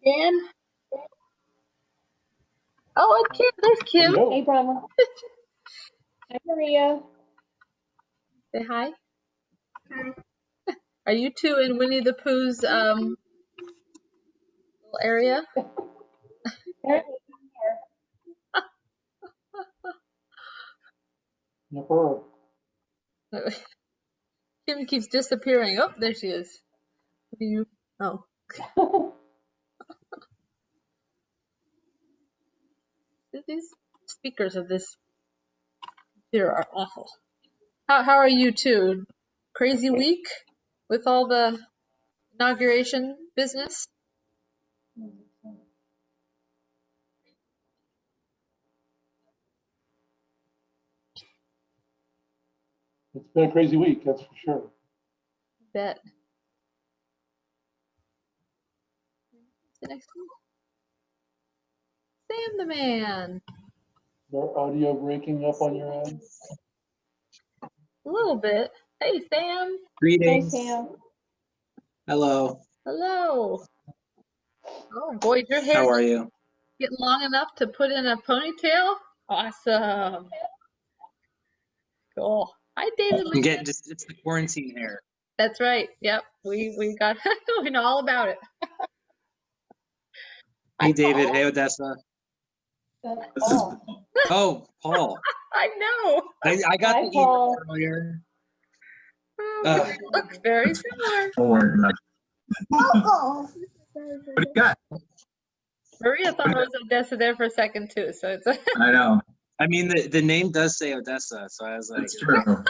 Dan? Oh, it's Kim. There's Kim. Hello. Hey, Brahma. Hi, Maria. Say hi. Are you two in Winnie the Pooh's little area? Apparently, Never. Kim keeps disappearing. Oh, there she is. What are you? Oh, these speakers of this computer are awful. How are you two? Crazy week with all the inauguration business? It's been a crazy week, that's for sure. Bet. The next one. Sam the man. Is our audio breaking up on your end? A little bit. Hey, Sam. Hi, Greetings. Sam. Hello. Hello. Oh, boy, your hair How are you? getting long enough to put in a ponytail? Awesome. Cool. Hi, David I'm Lee. getting just it's the quarantine hair. That's right. Yep. We got we know all about it. Hey Hi, David. Paul. Hey Odessa. That's This is Paul. Oh, Paul. I know. I got Hi, the email Paul. earlier. Oh, it looks very similar. Don't worry about it. What do you got? Maria thought it was Odessa there for a second too, so it's I know. I mean the name does say Odessa, so I was like, That's true.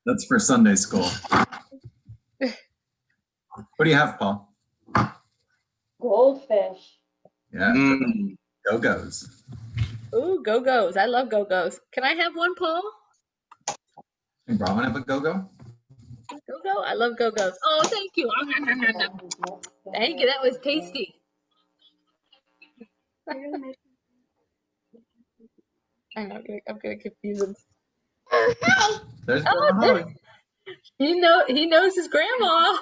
That's for Sunday school. What do you have, Paul? Goldfish. Yeah, mm, Go-Go's. ooh, Go-Go's. I love Go-Go's. Can I have one, Paul? Can Brahman have a Go-Go? Go-Go? I love Go-Go's. Oh, thank you. Thank you. That was tasty. I'm gonna confuse him. There's Oh, Grandma there. Holly. He knows his grandma.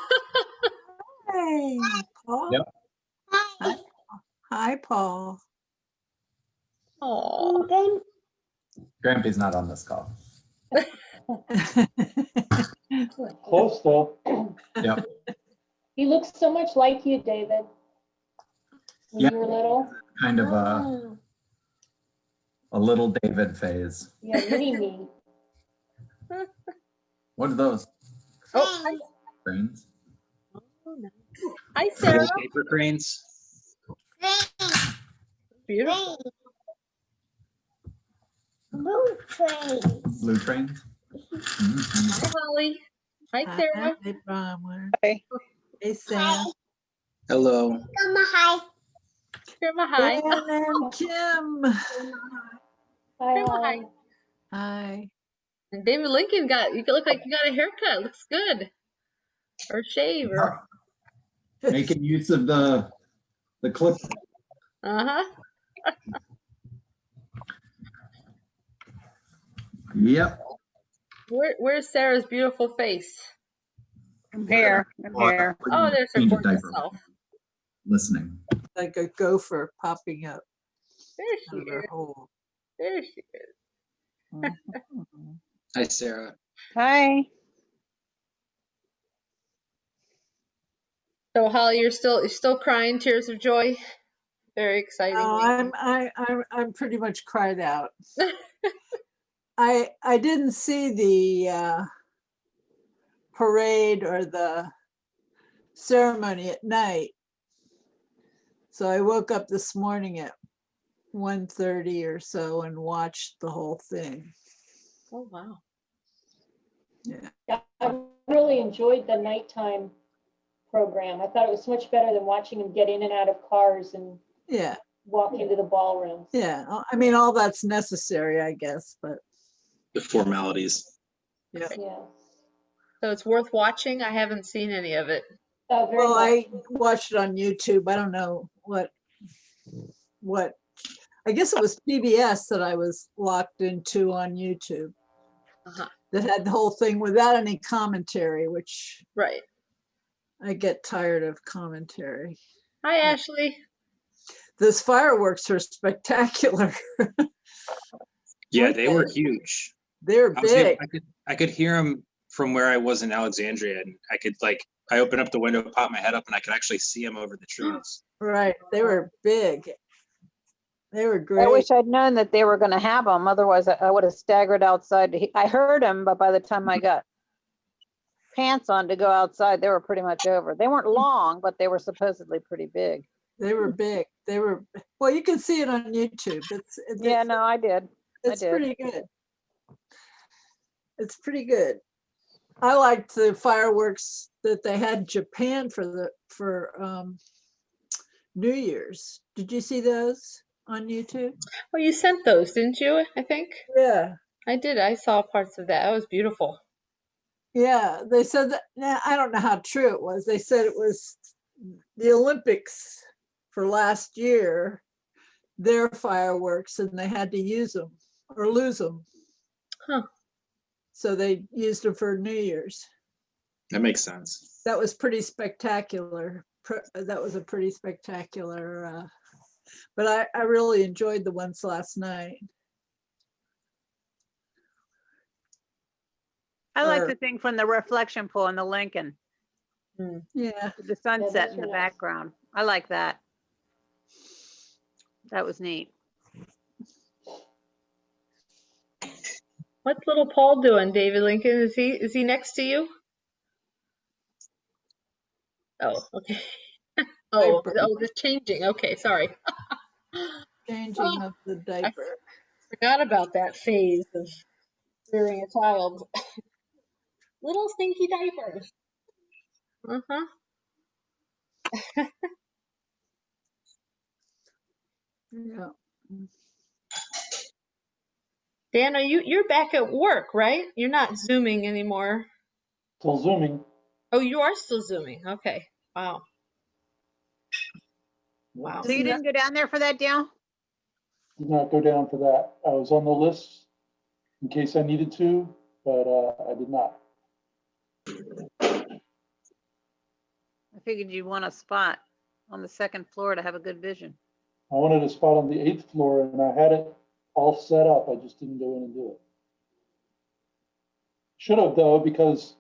Hey, Paul. Yep. Hi, Paul. Oh, Grampy's not on this call. Close though. Yep. He looks so much like you, David. When Yeah. you were little. Kind of a little David phase. Yeah, mini-me. What are those? oh, hi. Brains? Hi, Sarah. little paper cranes. Beautiful. Blue trains? Mhm. Hi, Holly. Hi, Sarah. Hi, Brahma. Hi. Hey, Sam. Hello. Grandma, hi. Dan and Kim. Hi, Grandma, hi. Holly. Hi. And David Lincoln you look like you got a haircut. Looks good. Or shave or Making use of the clip. uh-huh. Yep. Where's Sarah's beautiful face? I'm here. I'm here. Oh, there's her Change of gorgeous diaper. self. Listening. Like a gopher popping up There out she of her is. hole. There she is. Mhm. Hi Sarah. Hi. So Holly, you're still crying tears of joy. Very exciting. No, I'm pretty much cried out. I didn't see the parade or the ceremony at night. So I woke up this morning at 1:30 or so and watched the whole thing. Oh wow. Yeah. Yeah, I really enjoyed the nighttime program. I thought it was much better than watching him get in and out of cars and Yeah. walk into the ballroom. Yeah. I mean, all that's necessary, I guess, but The formalities. yeah. Yeah. So it's worth watching. I haven't seen any of it. Very Well, much. I watched it on YouTube. I don't know what, I guess it was PBS that I was locked into on YouTube Uh-huh. that had the whole thing without any commentary, which Right. I get tired of commentary. Hi, Ashley. Those fireworks are spectacular. Yeah, Weren't they were huge. They're I was able, big. I could hear them from where I was in Alexandria, and I could I opened up the window, pop my head up, and I could actually see them over the trees. Right. They were big. They were I great. wish I'd known that they were gonna have them. Otherwise, I would have staggered outside. I heard them, but by the time I got pants on to go outside, they were pretty much over. They weren't long, but they were supposedly pretty big. They were big. They were, well, you can see it on YouTube. Yeah, no, I did. It's did. pretty good. It's pretty good. I liked the fireworks that they had in Japan for New Year's. Did you see those on YouTube? Well, you sent those, didn't you? I think Yeah. I did. I saw parts of that. That was beautiful. Yeah, they said that. Now, I don't know how true it was. They said it was the Olympics for last year, their fireworks, and they had to use them or lose them. Huh. So they used them for New Year's. That makes sense. That was pretty spectacular. That was a pretty spectacular, but I really enjoyed the ones last night. I like Or- the thing from the reflection pool in the Lincoln, Yeah, with the sunset in those the are nice. background. I like that. That was neat. What's little Paul doing, David Lincoln? Is he next to you? Oh, okay. Oh, Diaper. the changing. Okay, sorry. changing of the diaper. Forgot about that phase of rearing a child. Little stinky diapers. Uh-huh. Yeah. Dan, you're back at work, right? You're not Zooming anymore. Still zooming. Oh, you are still Zooming. Okay. Wow. Wow. So you didn't go down there for that, Dale? Did not go down for that. I was on the list in case I needed to, but I did not. I figured you'd want a spot on the second floor to have a good vision. I wanted a spot on the 8th floor and I had it all set up. I just didn't go in and do it. Should have though, because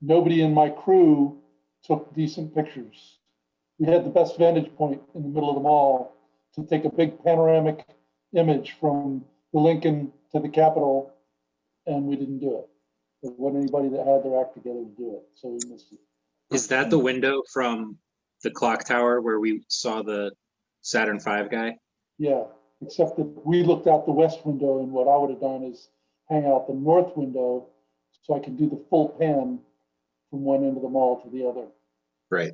nobody in my crew took decent pictures. We had the best vantage point in the middle of the mall to take a big panoramic image from the Lincoln to the Capitol, and we didn't do it. There wasn't anybody that had their act together to do it, so we missed it. Is that the window from the clock tower where we saw the Saturn V guy? Yeah, except that we looked out the west window, and what I would have done is hang out the north window so I could do the full pan from one end of the mall to the other. Right.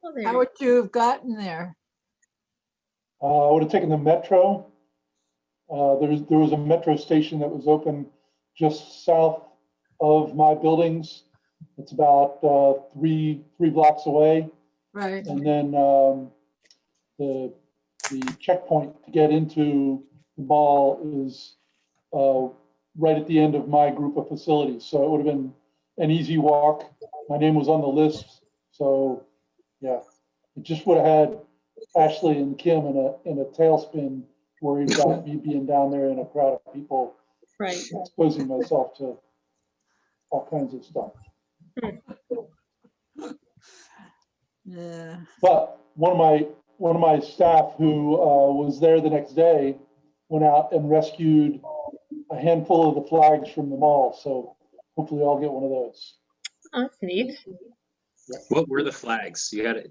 Oh, there How you would you have gotten there? I would have taken the metro. There was a metro station that was open just south of my buildings. It's about three blocks away. Right. And then the checkpoint to get into the mall is right at the end of my group of facilities. So it would have been an easy walk. My name was on the list. So yeah, it just would have had Ashley and Kim in a tailspin worried about me being down there in a crowd of people, right. exposing myself to all kinds of stuff. Yeah. But one of my staff who was there the next day went out and rescued a handful of the flags from the mall. So hopefully I'll get one of those. Oh, that's neat. What were the flags? You had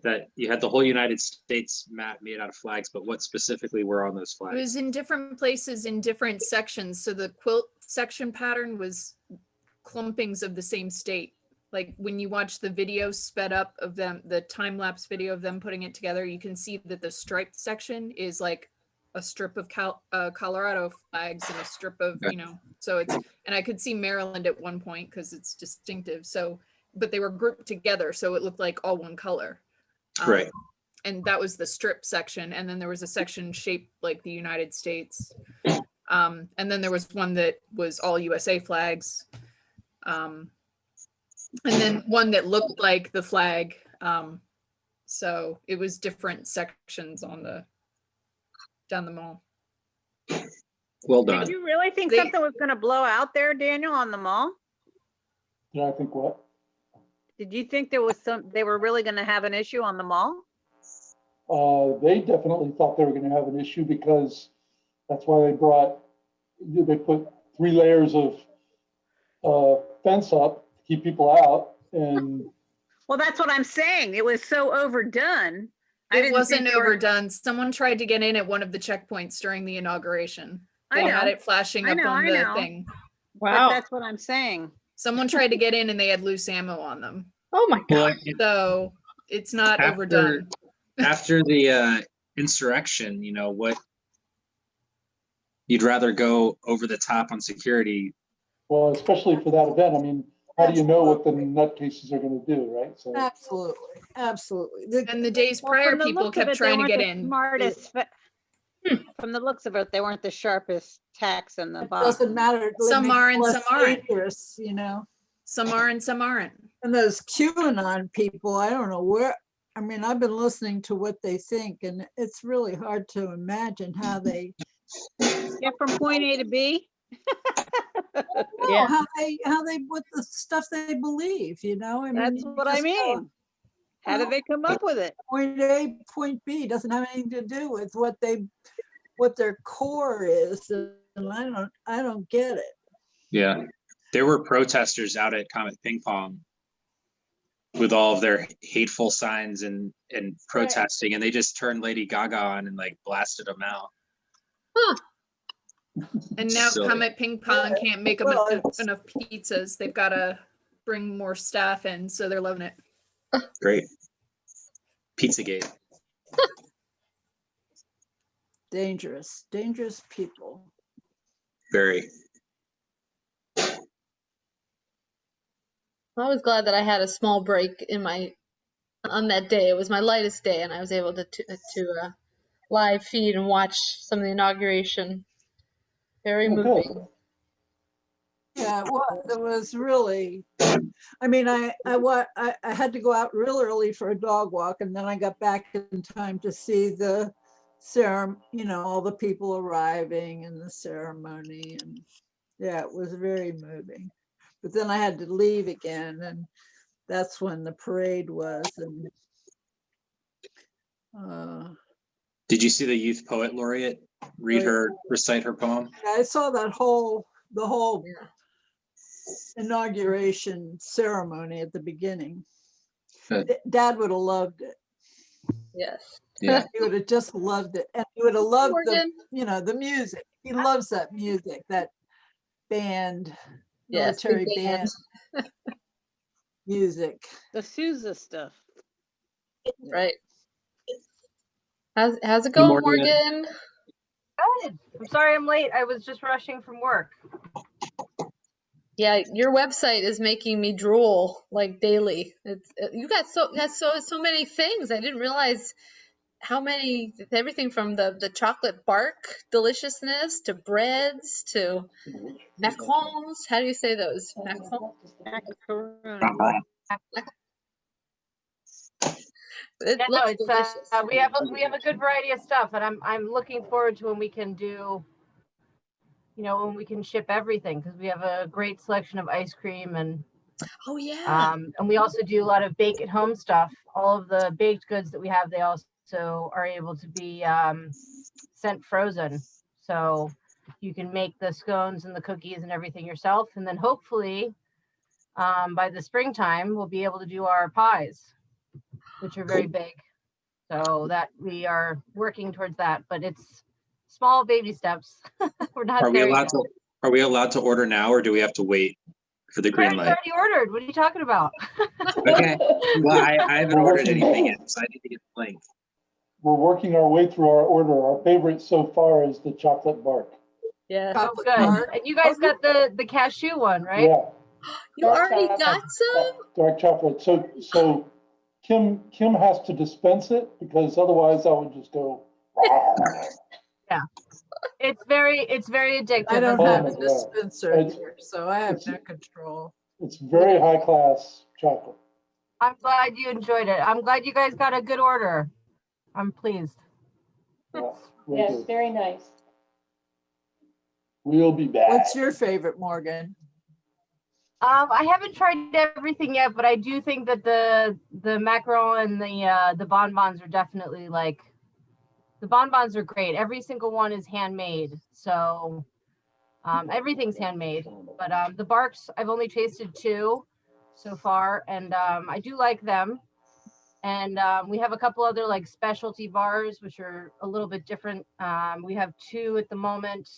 the whole United States map made out of flags, but what specifically were on those It flags? was in different places in different sections. So the quilt section pattern was clumpings of the same state. Like when you watch the video sped up of them, the time lapse video of them putting it together, you can see that the striped section is like a strip of Colorado flags and a strip of, so it's, and I could see Maryland at one point because it's distinctive. So, but they were grouped together. So it looked like all one color. Right. And that was the strip section. And then there was a section shaped like the United States. And then there was one that was all USA flags. and then one that looked like the flag. So it was different sections on down the mall. Well Did done. you really think They- something was gonna blow out there, Daniel, on the mall? Did I think what? Did you think there was they were really gonna have an issue on the mall? They definitely thought they were gonna have an issue because that's why they put 3 layers of fence up to keep people out. And Well, that's what I'm saying. It was so overdone. I It didn't wasn't think they were- overdone. Someone tried to get in at one of the checkpoints during the inauguration. I They had know, it flashing I up know, on I the know. thing. but Wow. that's what I'm saying. Someone tried to get in and they had loose ammo on them. Oh my Well, God. So it's not After- overdone. after the insurrection, you know, what you'd rather go over the top on security. well, especially for that event, I mean, how do you know what the nutcases are gonna do, right? So, Absolutely, absolutely. The- And the days Well, prior, from the people looks of kept it, they trying to weren't get the in. Smartest. From the looks of it, they weren't the sharpest tacks in the It box. doesn't matter. It Some makes it are and less some aren't. dangerous, you know? Some are and some aren't. And those QAnon people, I don't know where, I mean, I've been listening to what they think, and it's really hard to imagine how they, Get from point A to B. know, how they, what the stuff they believe, you know? I mean, That's you what I just go, mean. How did they come up with it? Point A, point B doesn't have anything to do with what their core is, and I don't get it. Yeah. There were protesters out at Comet Ping Pong with all of their hateful signs and protesting, and they just turned Lady Gaga on and like blasted them out. And now Silly. Comet Ping Pong can't make them Well, it's- enough pizzas. They've got to bring more staff in, so they're loving it. Great. Pizzagate. Dangerous people. Very. I was glad that I had a small break on that day. It was my lightest day, and I was able to live feed and watch some of the inauguration. Very Oh, good. moving. Yeah, it was really, I mean, I had to go out real early for a dog walk, and then I got back in time to see the ceremony, you know, all the people arriving and the ceremony, and yeah, it was very moving. But then I had to leave again, and that's when the parade was, and Did you see the youth poet laureate recite her poem? I saw the whole Yeah. inauguration ceremony at the beginning. Good. Dad would have loved it. Yes. Yeah. He would have just loved it, and he would have loved Morgan. the music. He loves that music, that band, Yes. military big band music. The Sousa stuff. Right. How's it going, Morgan. Morgan? Good. I'm sorry I'm late. I was just rushing from work. Yeah, your website is making me drool like daily. You got so many things. I didn't realize how many, everything from the chocolate bark deliciousness to breads to macarons. How do you say those? Macarons? Macaroon. It Yeah, no, looks it's delicious. we have a good variety of stuff, and I'm looking forward to when we can do, when we can ship everything, because we have a great selection of ice cream, and Oh yeah. and we also do a lot of bake at home stuff. All of the baked goods that we have, they also are able to be sent frozen, so you can make the scones and the cookies and everything yourself, and then hopefully by the springtime we'll be able to do our pies, which are very big. So that we are working towards that, but it's small baby steps. We're not Are we there allowed yet. to? Are we allowed to order now, or do we have to wait for the green It's light? already ordered. What are you talking about? Okay. Well, I haven't ordered anything yet, so I need to get the link. we're working our way through our order. Our favorite so far is the chocolate bark. Yeah. Oh, Chocolate good. bark. And you guys got the cashew one, right? Yeah, You already got some? dark chocolate. So Kim has to dispense it because otherwise I would just go. It's very addictive. I don't Oh have my a God. dispenser It's- here, so I have no control. It's very high-class chocolate. I'm glad you enjoyed it. I'm glad you guys got a good order. I'm pleased. Yeah, very Yes, good. very nice. We'll be back. What's your favorite, Morgan? I haven't tried everything yet, but I do think that the macaron and the bonbons are definitely like, the bonbons are great. Every single one is handmade, so everything's handmade. But the barks, I've only tasted 2 so far, and I do like them. And we have a couple other like specialty bars, which are a little bit different. We have 2 at the moment.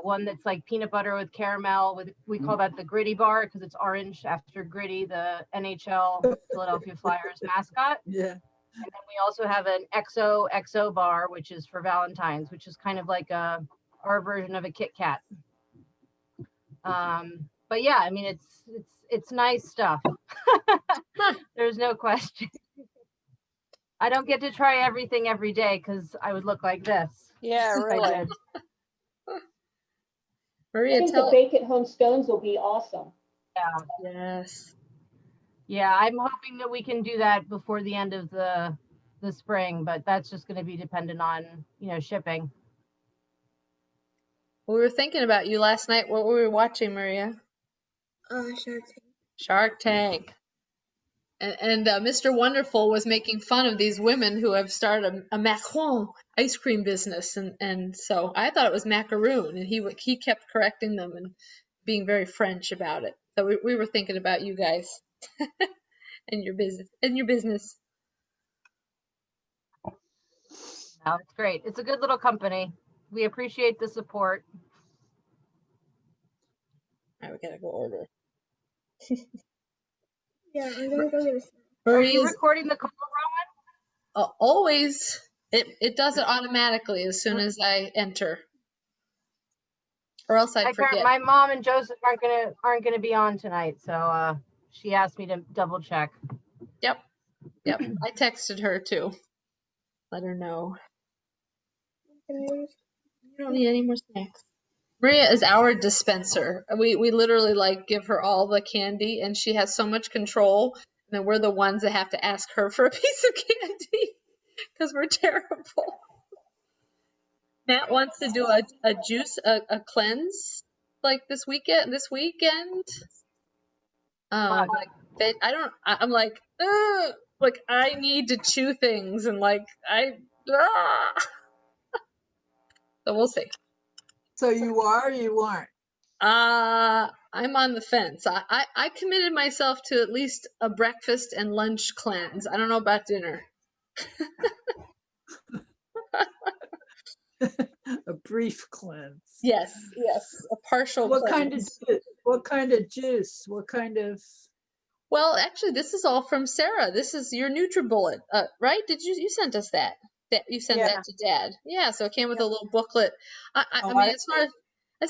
One that's like peanut butter with caramel. We call that the Gritty bar because it's orange after Gritty, the NHL Philadelphia Flyers mascot. Yeah. And then we also have an XO bar, which is for Valentine's, which is kind of like our version of a Kit Kat. But yeah, I mean, it's nice stuff. There's no question. I don't get to try everything every day because I would look like this. Yeah, if I really. did. I Maria, think the tell. bake at home scones will be awesome. Yeah. Yes. Yeah, I'm hoping that we can do that before the end of the spring, but that's just going to be dependent on, shipping. We were thinking about you last night. What were we watching, Maria? Shark Tank. Shark Tank. And Mr. Wonderful was making fun of these women who have started a macaron ice cream business, and so I thought it was macaroon, and he kept correcting them and being very French about it. So we were thinking about you guys and your business. No, it's great. It's a good little company. We appreciate the support. All right, we gotta go order. Yeah, I'm gonna go get a snack. Are you Maria's recording the call, Rowan? always. It does it automatically as soon as I enter, or else I'd forget. My mom and Joseph aren't gonna be on tonight, so she asked me to double check. Yep. I texted her too. Let her know. You don't need any more snacks. Maria is our dispenser. We literally like give her all the candy, and she has so much control. And then we're the ones that have to ask her for a piece of candy because we're terrible. Matt wants to do a juice, a cleanse like this weekend. Like I'm like, ugh, like I need to chew things and like so we'll see. So you are or you aren't? I'm on the fence. I committed myself to at least a breakfast and lunch cleanse. I don't know about dinner. A brief cleanse. Yes, a partial What cleanse. kind of juice? What kind of? Well, actually, this is all from Sarah. This is your NutriBullet, right? Did you sent us that? That you sent Yeah. that to Dad? Yeah. So it came with a little booklet. I Oh, mean, as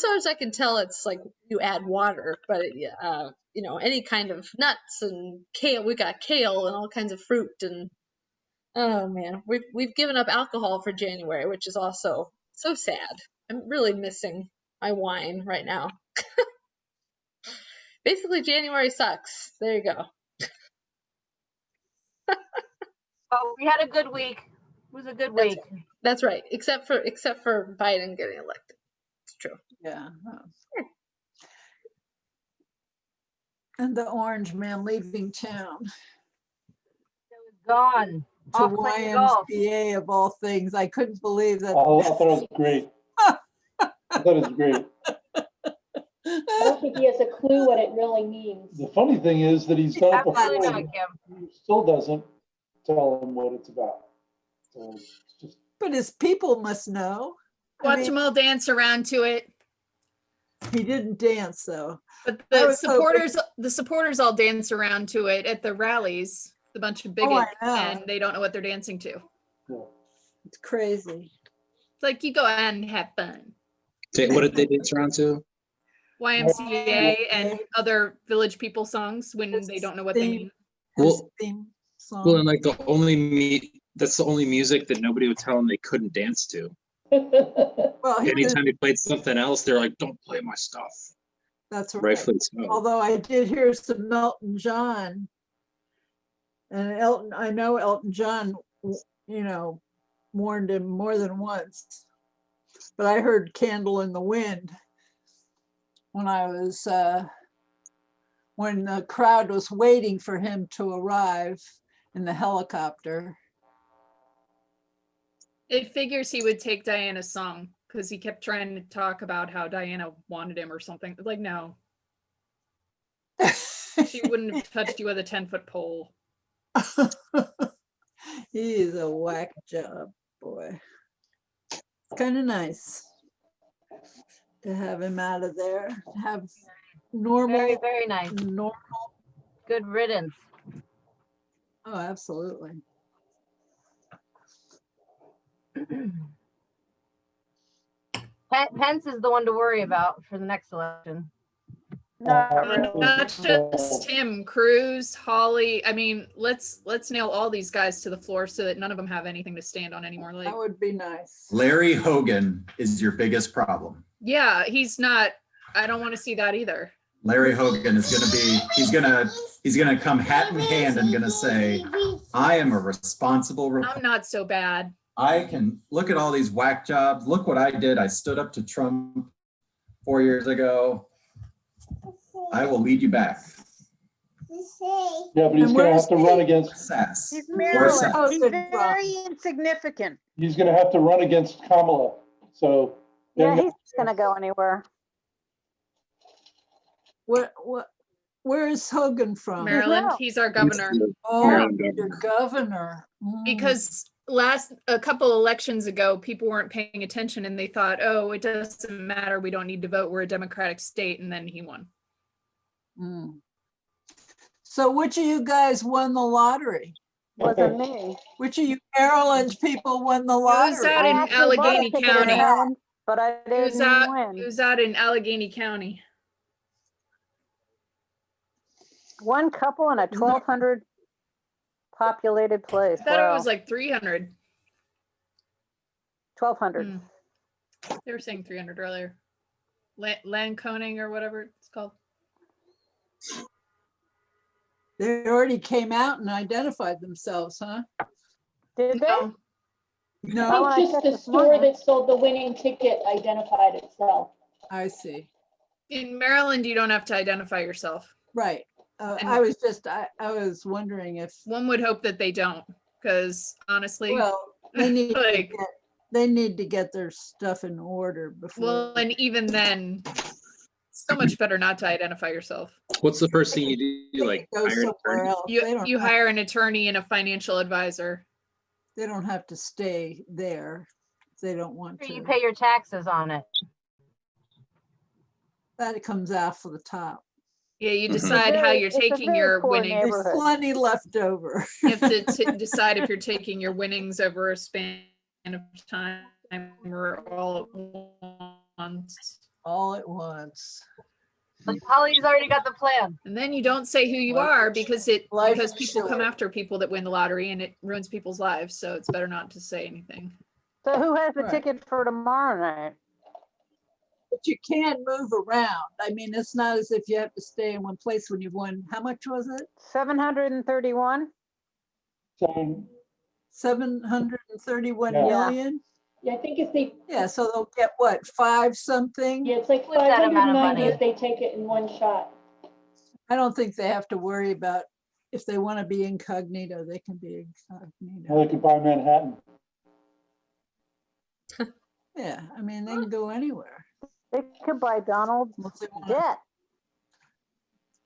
far as I can tell, it's like you add water, but any kind of nuts and kale. We got kale and all kinds of fruit, and oh man, we've given up alcohol for January, which is also so sad. I'm really missing my wine right now. Basically, January sucks. There you go. Oh, we had a good week. It was a good week. That's right. Except for Biden getting elected. It's true. Yeah. And the orange man leaving town Gone. to Off playing golf. YMCA of all things. I couldn't believe that. Oh, I thought it was great. I thought it was great. I don't think he has a clue what it really means. The funny thing is that he's done it Absolutely before. not, and Kim. he still doesn't tell him what it's about. So it's just, But his people must know. I Watch mean, them all dance around to it. he didn't dance though. But I the was hoping- supporters all dance around to it at the rallies. The bunch of Oh, I bigots, know. and they don't know what they're dancing to. yeah. It's crazy. It's like you go out and have fun. What did they dance around to? YMCA and other Village People songs when they don't know what they Theme- mean. His Well- theme song. Well, and like that's the only music that nobody would tell them they couldn't dance to. Well, he was- Anytime he played something else, they're like, "Don't play my stuff." That's right. Rightfully so. Although I did hear some Elton John. And I know Elton John, warned him more than once. But I heard Candle in the Wind when when the crowd was waiting for him to arrive in the helicopter. It figures he would take Diana's song because he kept trying to talk about how Diana wanted him or something. Like, no, she wouldn't have touched you with a 10-foot pole. He is a whack job, boy. It's kind of nice to have him out of there, to have normal, Very, very nice. normal. Good riddance. Oh, absolutely. Pence is the one to worry about for the next election. Not Uh, really. Not just him, Cruz, Hawley. I mean, let's nail all these guys to the floor so that none of them have anything to stand on anymore. Like, That would be nice. Larry Hogan is your biggest problem. yeah, he's not. I don't want to see that either. Larry Hogan is going to be, he's going to come hat in hand and going to say, I am a responsible I'm Republican. not so bad. I can look at all these whack jobs. Look what I did. I stood up to Trump 4 years ago. I will lead you back. Yeah, but he's And gonna where's have to run he? against, Sass. He's Or Maryland. Sass. He's very insignificant. he's gonna have to run against Kamala, so. Yeah, he's not gonna go anywhere. Where is Hogan from? Maryland, No. he's our governor. Oh, Maryland your governor. Mm. Because a couple elections ago, people weren't paying attention and they thought, oh, it doesn't matter. We don't need to vote. We're a democratic state. And then he won. Mm. So which of you guys won the lottery? Wasn't me. Which of you Maryland people won the It was lottery? out I in actually bought a Allegheny ticket in County. Maryland, but I It was didn't out, win. it was out in Allegheny County. One couple in a 1,200 populated place. I thought Wow. it was like 300. 1,200. Mm. They were saying 300 earlier. Landconing or whatever it's called. They already came out and identified themselves, huh? Did they? No. No, Oh, I I think just checked the this store morning. that sold the winning ticket identified itself. I see. In Maryland, you don't have to identify yourself. Right. And- I was wondering if, One would hope that they don't, because honestly, well, they need, like, they need to get their stuff in order before. well, and even then, so much better not to identify yourself. What's the first thing you do? Like Go hire an somewhere attorney? else. They don't You have- hire an attorney and a financial advisor. They don't have to stay there if they don't want You to. pay your taxes on it. That comes out for the top. Yeah, you Mhm. decide how Very- you're it's a taking very your poor winnings. neighborhood. There's plenty left over. You have to decide if you're taking your winnings over a span of time or all at once. All at once. But Holly's already got the plan. And then you don't say who you Life are is- because life because is people come short. after people that win the lottery and it ruins people's lives. So it's better not to say anything. So who has the Right. ticket for tomorrow night? But you can move around. I mean, it's not as if you have to stay in one place when you've won. How much was it? 731? So 731 Yeah. million? Yeah, I think if they, Yeah, so they'll get what, 5 something? yeah, it's like With that amount of 590 money. if they take it in one shot. I don't think they have to worry about if they want to be incognito, they can be now incognito. they could buy Manhattan. Yeah, I mean, they can go anywhere They could buy Donald's jet.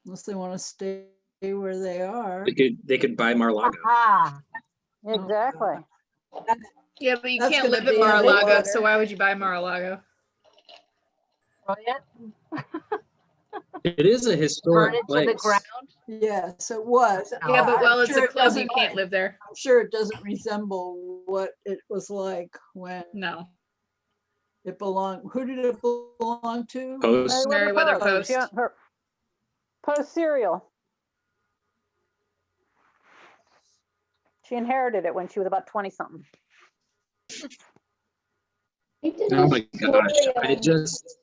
unless they want to stay where they are. They could buy Mar-a-Lago. Ah, Exactly. Yeah, but you That's can't gonna live in be in the Mar-a-Lago, water. so why would you buy Mar-a-Lago? oh, yeah. It is a Burn historic it to the place. ground. Yes, it was. Yeah, but I'm well, it's sure a it club. You doesn't- can't live there. I'm sure it doesn't resemble what it was like when No. it belonged. Who did it belong to? Post. Meriwether Post. Yeah, her- Post cereal. She inherited it when she was about 20 something. They did Oh this my gosh! story I on- just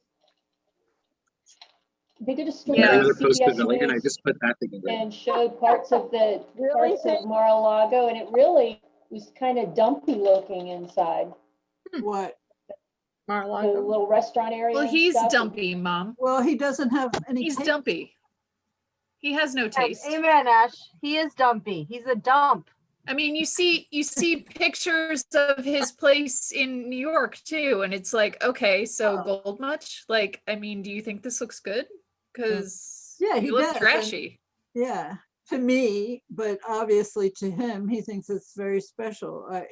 They did a story Yeah. Mary on with a post CBS pavilion, I News just put that together. and showed parts of Really? Mar-a-Lago, and it really was kind of dumpy looking inside. What? The Mar-a-Lago. little restaurant area. Well, and he's stuff. dumpy, Mom. Well, he doesn't have any. He's taste. dumpy. He has no taste. Amen, Ash. He is dumpy. He's a dump. I mean, you see pictures of his place in New York too, and it's like, okay, so gold much? Like, I mean, do you think this looks good? Because Yeah, he you look does, and- trashy. Yeah, to me, but obviously to him, he thinks it's very special. I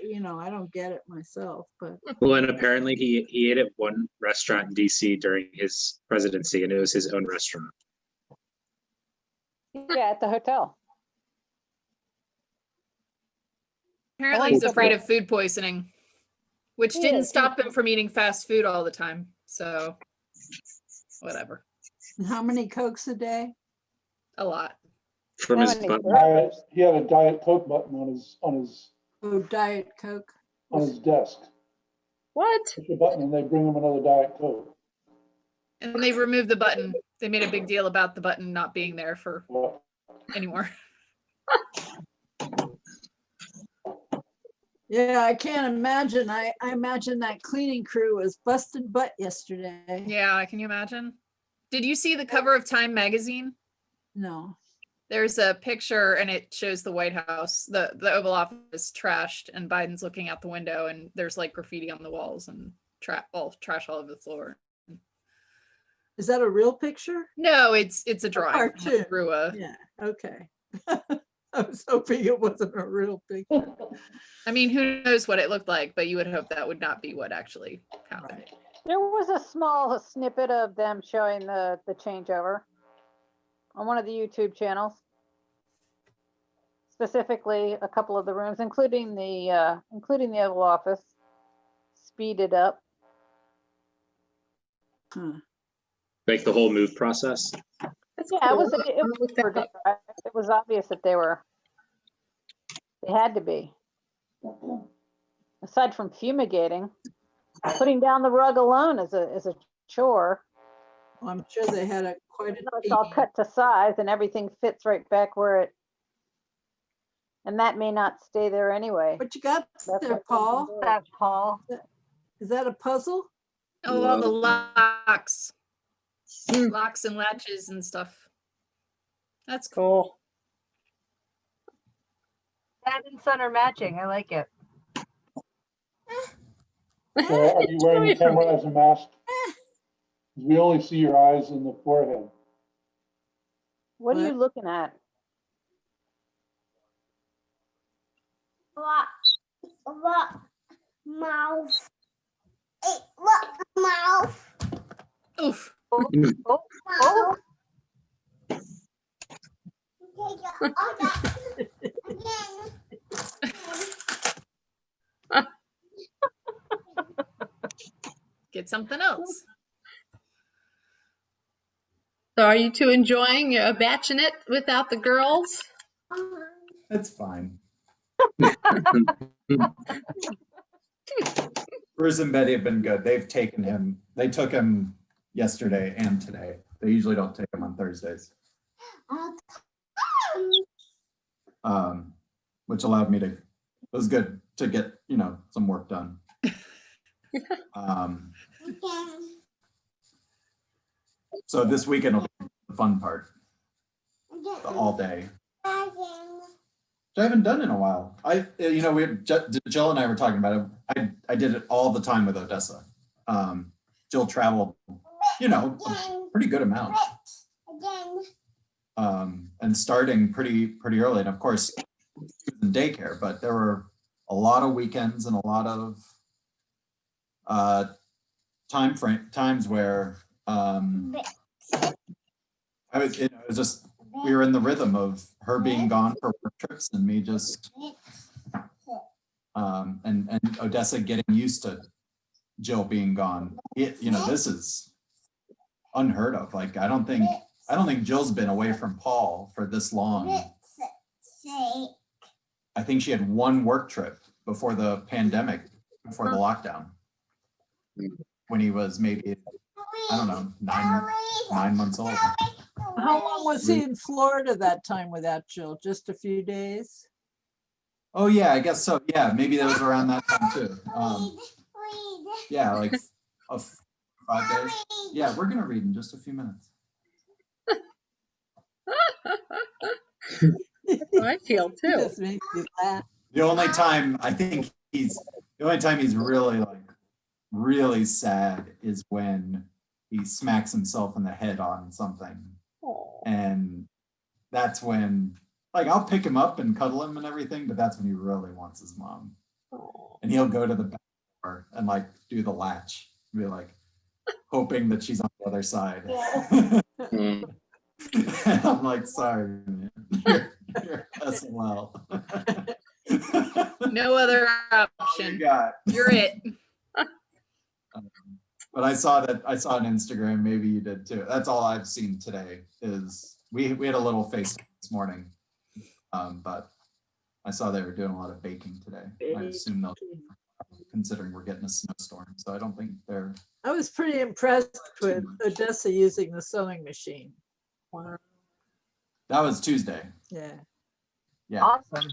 don't get it myself, but Well, and apparently he ate at one restaurant in DC during his presidency, and it was his own restaurant. Yeah, at the hotel. Apparently, like he's that afraid that- of food poisoning, which He didn't is. stop him from eating fast food all the time. So, whatever. how many Cokes a day? A lot. From How his many butt. burgers? He had a Diet Coke button on his Oh, Diet Coke. desk. What? Push a button and they bring him another Diet Coke. And they removed the button. They made a big deal about the button not being there for Well, anymore. Yeah, I can't imagine. I imagine that cleaning crew was busted butt yesterday. Yeah, can you imagine? Did you see the cover of Time magazine? No. There's a picture and it shows the White House, the Oval Office trashed, and Biden's looking out the window, and there's like graffiti on the walls and trash all over the floor. Is that a real picture? No, it's a drawing. cartoon. Through a, Yeah, okay. I was hoping it wasn't a real picture. I mean, who knows what it looked like, but you would hope that would not be what actually happened. Right. There was a small snippet of them showing the changeover on one of the YouTube channels. Specifically, a couple of the rooms, including the Oval Office, speeded up. Huh. Like the whole move process. That's Yeah, cool. It was obvious that they had to be. Aside from fumigating, putting down the rug alone is a chore. Well, I'm sure they had quite You know, a it's all team. cut to size and everything fits right back where it, and that may not stay there anyway. What you got That's there, what Paul? something That Paul. Is that a puzzle? Oh, all the locks, Mm. locks and latches and stuff. That's cool. Cool. Dad and son are matching. I like it. So are you wearing the camera as a mask? 'Cause we only see your eyes and the forehead. What are you What? looking at? What mouth? What mouth? Oof. Oh, Mouth. Okay, again. Get something else. So are you two enjoying a batching it without the girls? It's fine. Bruce and Betty have been good. They took him yesterday and today. They usually don't take him on Thursdays. Which allowed me to, it was good to get, some work done. So this weekend will be the fun part, all day. Which I haven't done in a while. Jill and I were talking about it. I did it all the time with Odessa. Jill traveled, a pretty good amount. And starting pretty early. And of course, she was in daycare, but there were a lot of weekends and a lot of times where it was just, we were in the rhythm of her being gone for work trips and me just and Odessa getting used to Jill being gone. This is unheard of. Like I don't think Jill's been away from Paul for this long. I think she had one work trip before the pandemic, before the lockdown, when he was maybe I don't know, 9 months old. How long was he in Florida that time without Jill? Just a few days? Oh yeah, I guess so. Yeah, maybe that was around that time too. Yeah, like 5 days. Yeah, we're gonna read in just a few minutes. That's how I feel He too. just makes me laugh. The only time I think he's really really sad is when he smacks himself in the head on something. Aw. And that's when, like, I'll pick him up and cuddle him and everything, but that's when he really wants his mom. Aw. And he'll go to the back door and like do the latch, be like hoping that she's on the other side. Mm. And I'm like, sorry, man. You're SOL. No other You option. got. You're it. But I saw on Instagram, maybe you did too. That's all I've seen today is we had a little FaceTime this morning. But I saw they were doing a lot of baking today. I assume they'll, considering we're getting a snowstorm. So I don't think they're. I was pretty impressed with Odessa using the sewing machine. Wow. That was Tuesday. Yeah. Yeah. Awesome.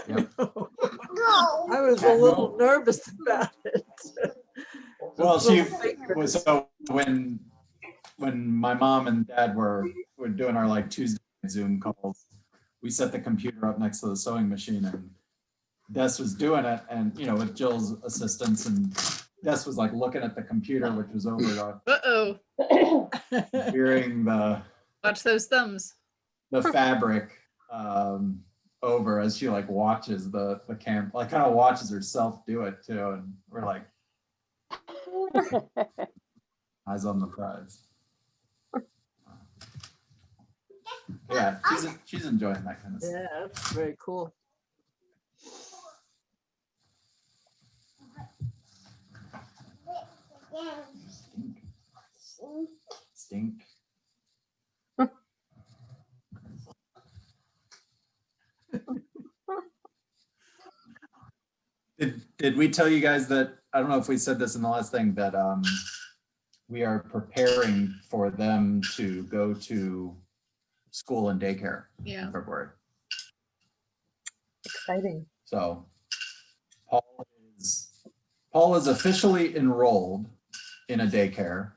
Yep. I was a little nervous about it. Well, Those little fingers. so when my mom and dad were doing our like Tuesday Zoom calls, we set the computer up next to the sewing machine and Des was doing it, and with Jill's assistance, and Des was like looking at the computer, which was over Uh-oh. hearing the Watch those thumbs. fabric over as she like watches the cam, like kind of watches herself do it too, and we're like eyes on the prize. Yeah, she's enjoying that kind of stuff. Yeah, that's very cool. Stink. Did we tell you guys that, I don't know if we said this in the last thing, that we are preparing for them to go to school and daycare Yeah. in February. Exciting. So Paul is officially enrolled in a daycare.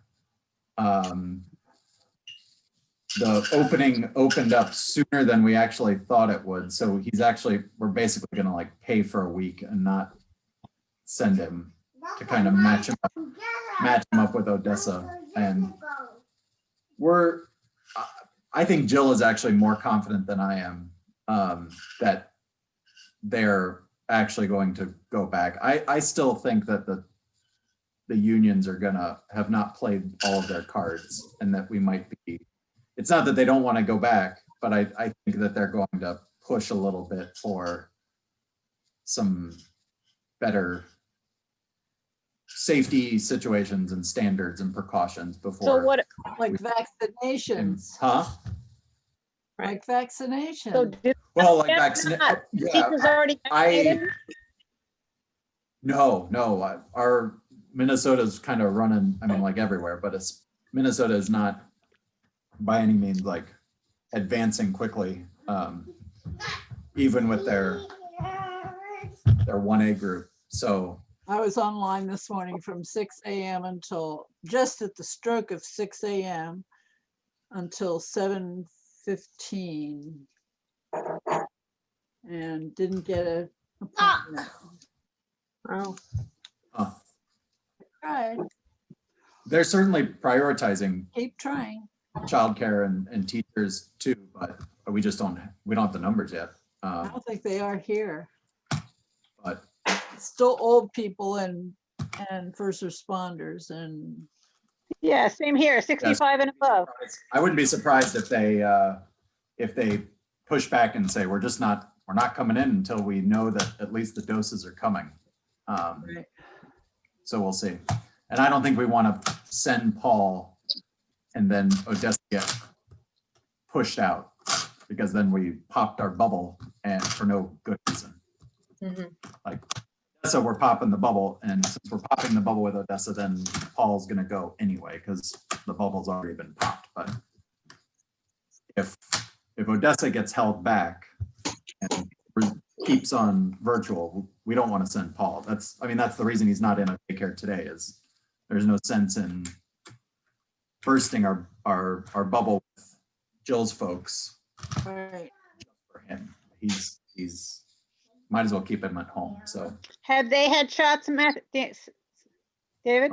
The opening opened up sooner than we actually thought it would. So we're basically gonna like pay for a week and not send him, to kind of match him up with Odessa. And I think Jill is actually more confident than I am that they're actually going to go back. I still think that the unions are gonna have not played all of their cards, and that we might be, it's not that they don't want to go back, but I think that they're going to push a little bit for some better safety situations and standards and precautions before. So what, Like vaccinations, Huh? like so vaccinations. did Well, like Yeah, vaccinate. Yeah, teachers already vaccinated? No, our Minnesota's kind of running, I mean, like everywhere, but Minnesota is not by any means like advancing quickly, even with their 1A group. So I was online this morning from 6 a.m. until just at the stroke of 6 a.m. until 7:15, and didn't get an appointment. Wow. Tried, they're certainly prioritizing keep trying. childcare and teachers too, but we don't have the numbers yet. I don't think they are here. But Still old people and first responders and Yeah, same here, 65 and above. I wouldn't be surprised if they push back and say, we're not coming in until we know that at least the doses are coming. right. So we'll see. And I don't think we want to send Paul and then Odessa get pushed out, because then we popped our bubble and for no good reason. Mhm. Like So we're popping the bubble, and since we're popping the bubble with Odessa, then Paul's gonna go anyway, because the bubble's already been popped, but if Odessa gets held back and keeps on virtual, we don't want to send Paul. That's the reason he's not in a daycare today, is there's no sense in bursting our bubble with Jill's folks Right. for him. He's might as well keep him at home, so. Have they had shots, David?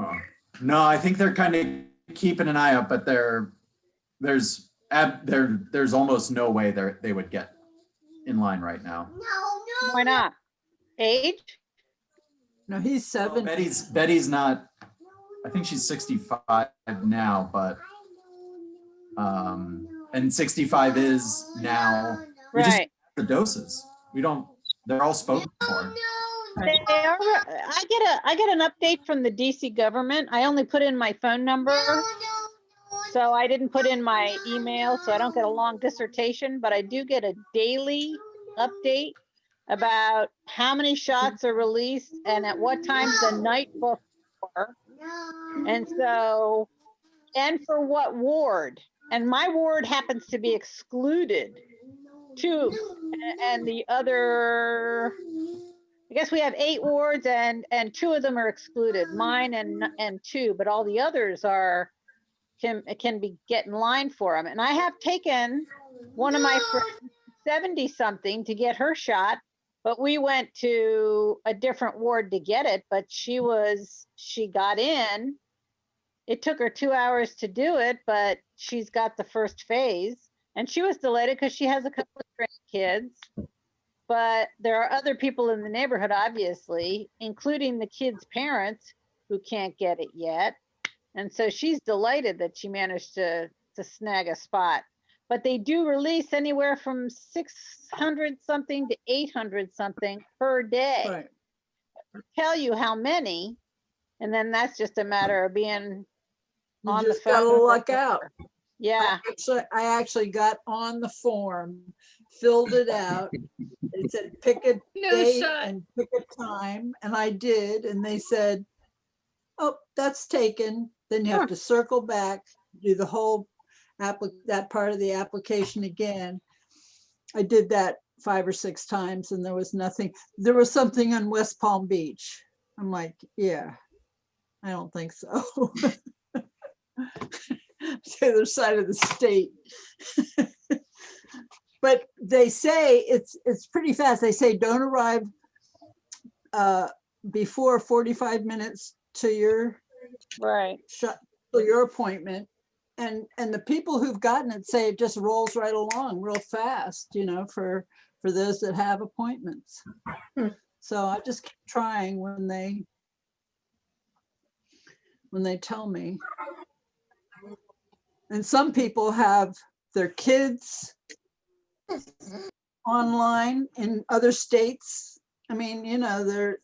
No, I think they're kind of keeping an eye out, but there's almost no way they would get in line right now. Why not? Age? No, he's 7. Betty's not, I think she's 65 now, but and 65 is now. We just Right. the doses. They're all spoken for. They are, I get an update from the DC government. I only put in my phone number. So I didn't put in my email, so I don't get a long dissertation, but I do get a daily update about how many shots are released and at what time the night before. And so, and for what ward. And my ward happens to be excluded too. And the other, I guess we have 8 wards and 2 of them are excluded, mine and 2, but all the others can be get in line for them. And I have taken one of my friends, 70 something, to get her shot, but we went to a different ward to get it, but she got in. It took her 2 hours to do it, but she's got the first phase. And she was delighted because she has a couple of grandkids. But there are other people in the neighborhood, obviously, including the kids' parents, who can't get it yet. And so she's delighted that she managed to snag a spot. But they do release anywhere from 600 something to 800 something per day. Right. Tell you how many, and then that's just a matter of being You on the just gotta phone. luck out. Yeah. I actually got on the form, filled it out. It said pick a No date shot. and pick a time, and I did, and they said, oh, that's taken. Then you have to circle back, do the whole that part of the application again. I did that 5 or 6 times and there was nothing. There was something on West Palm Beach. I'm like, yeah, I don't think so. It's the other side of the state. But they say it's pretty fast. They say don't arrive before 45 minutes to your Right. to your appointment. And the people who've gotten it say it just rolls right along real fast, you know, for those that have appointments. So I just keep trying when they tell me. And some people have their kids online in other states. I mean, you know, they're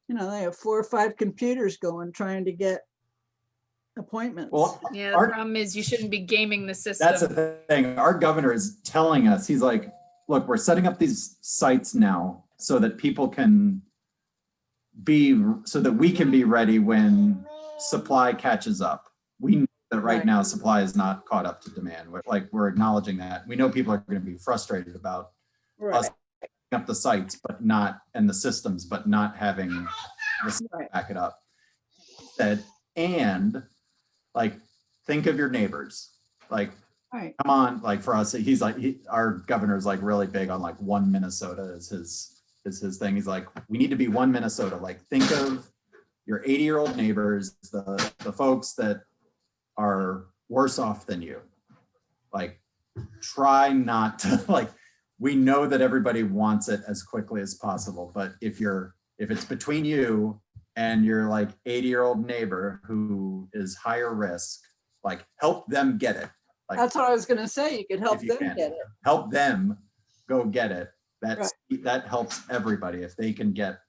you know, they have 4 or 5 computers going, trying to get appointments. Well, Yeah, the problem is you shouldn't be gaming the system. that's the thing. Our governor is telling us, he's like, look, we're setting up these sites now so that people can so that we can be ready when supply catches up. We know that right now supply is not caught up to demand. We're acknowledging that. We know people are going to be frustrated about us setting up the sites, but not, and the systems, but not having the back it up. And like, think of your neighbors. Like, Right. come on, like for us, he's like, our governor's like really big on like one Minnesota is his thing. He's like, we need to be one Minnesota. Like, think of your 80-year-old neighbors, the folks that are worse off than you. Like, try not to, like, we know that everybody wants it as quickly as possible, but if it's between you and your like 80-year-old neighbor who is higher risk, like, help them get it. Like, That's what I was gonna say. You could help if you them can. get it. Help them go get it. That helps everybody if they can get.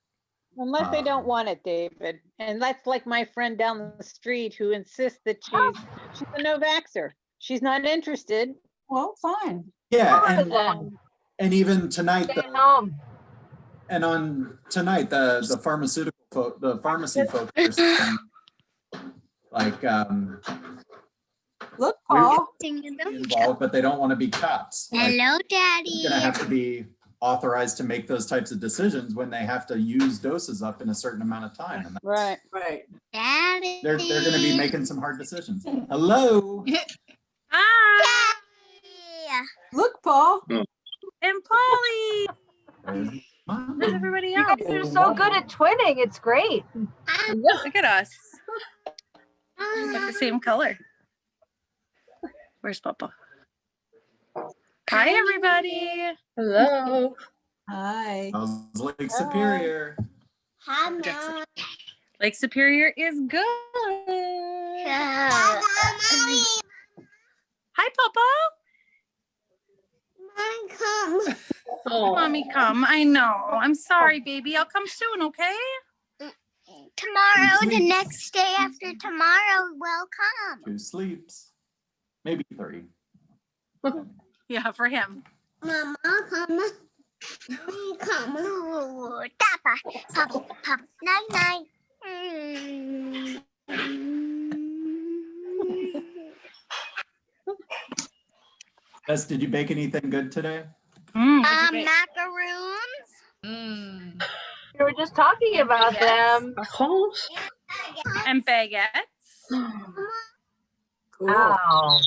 Unless they don't want it, David. And that's like my friend down the street who insists that she's a no vaxxer. She's not interested. Well, fine. Yeah, And and even tonight, Stay at home. And on tonight, the pharmacy folks are saying, like, Look, we're Paul. involved, but they don't want to be cops. Like, Hello, they're Daddy. gonna have to be authorized to make those types of decisions when they have to use doses up in a certain amount of time. And Right. Right. Daddy. they're gonna be making some hard decisions. Hello. Hi, Daddy. Look, Paul. and Polly. There's Mom. Where's everybody You else? guys are so good at twinning. It's great. Look at us. We look the same color. Where's Papa? Hi, everybody. Hello. Hi. How's Lake Superior? Hi, Mom. Lake Superior is good. Mommy. Hi, Papa. Mom, come. Oh, Mommy, come. I know. I'm sorry, baby. I'll come soon, okay? Tomorrow, the next day after tomorrow, will come. 2 sleeps, maybe 3. Yeah, for him. Mama, come. Mommy, come. Ooh, Papa, Papa, Papa. Night, night. Bess, did you bake anything good today? What'd you make? Macaroons. mm. We were just talking about them. Tacos? And baguettes. Cool. Wow.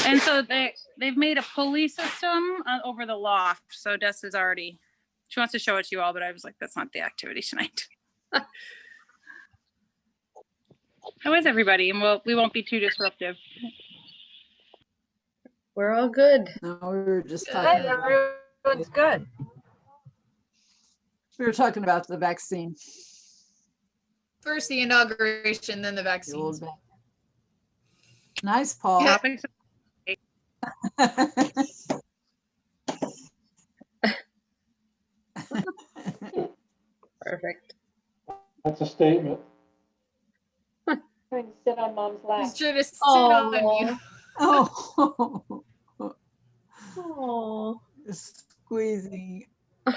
And so they've made a pulley system over the loft. So Des is already, she wants to show it to you all, but I was like, that's not the activity tonight. How is everybody? And we won't be too disruptive. We're all good. No, we were just Good. talking about, Everyone's good. we were talking about the vaccine. First the inauguration, then the The vaccines. old vac- Nice, Paul. Topics. Perfect. That's a statement. Trying to sit on Mom's lap. Just trying to sit Oh. on you. Oh, Oh. squeezing. What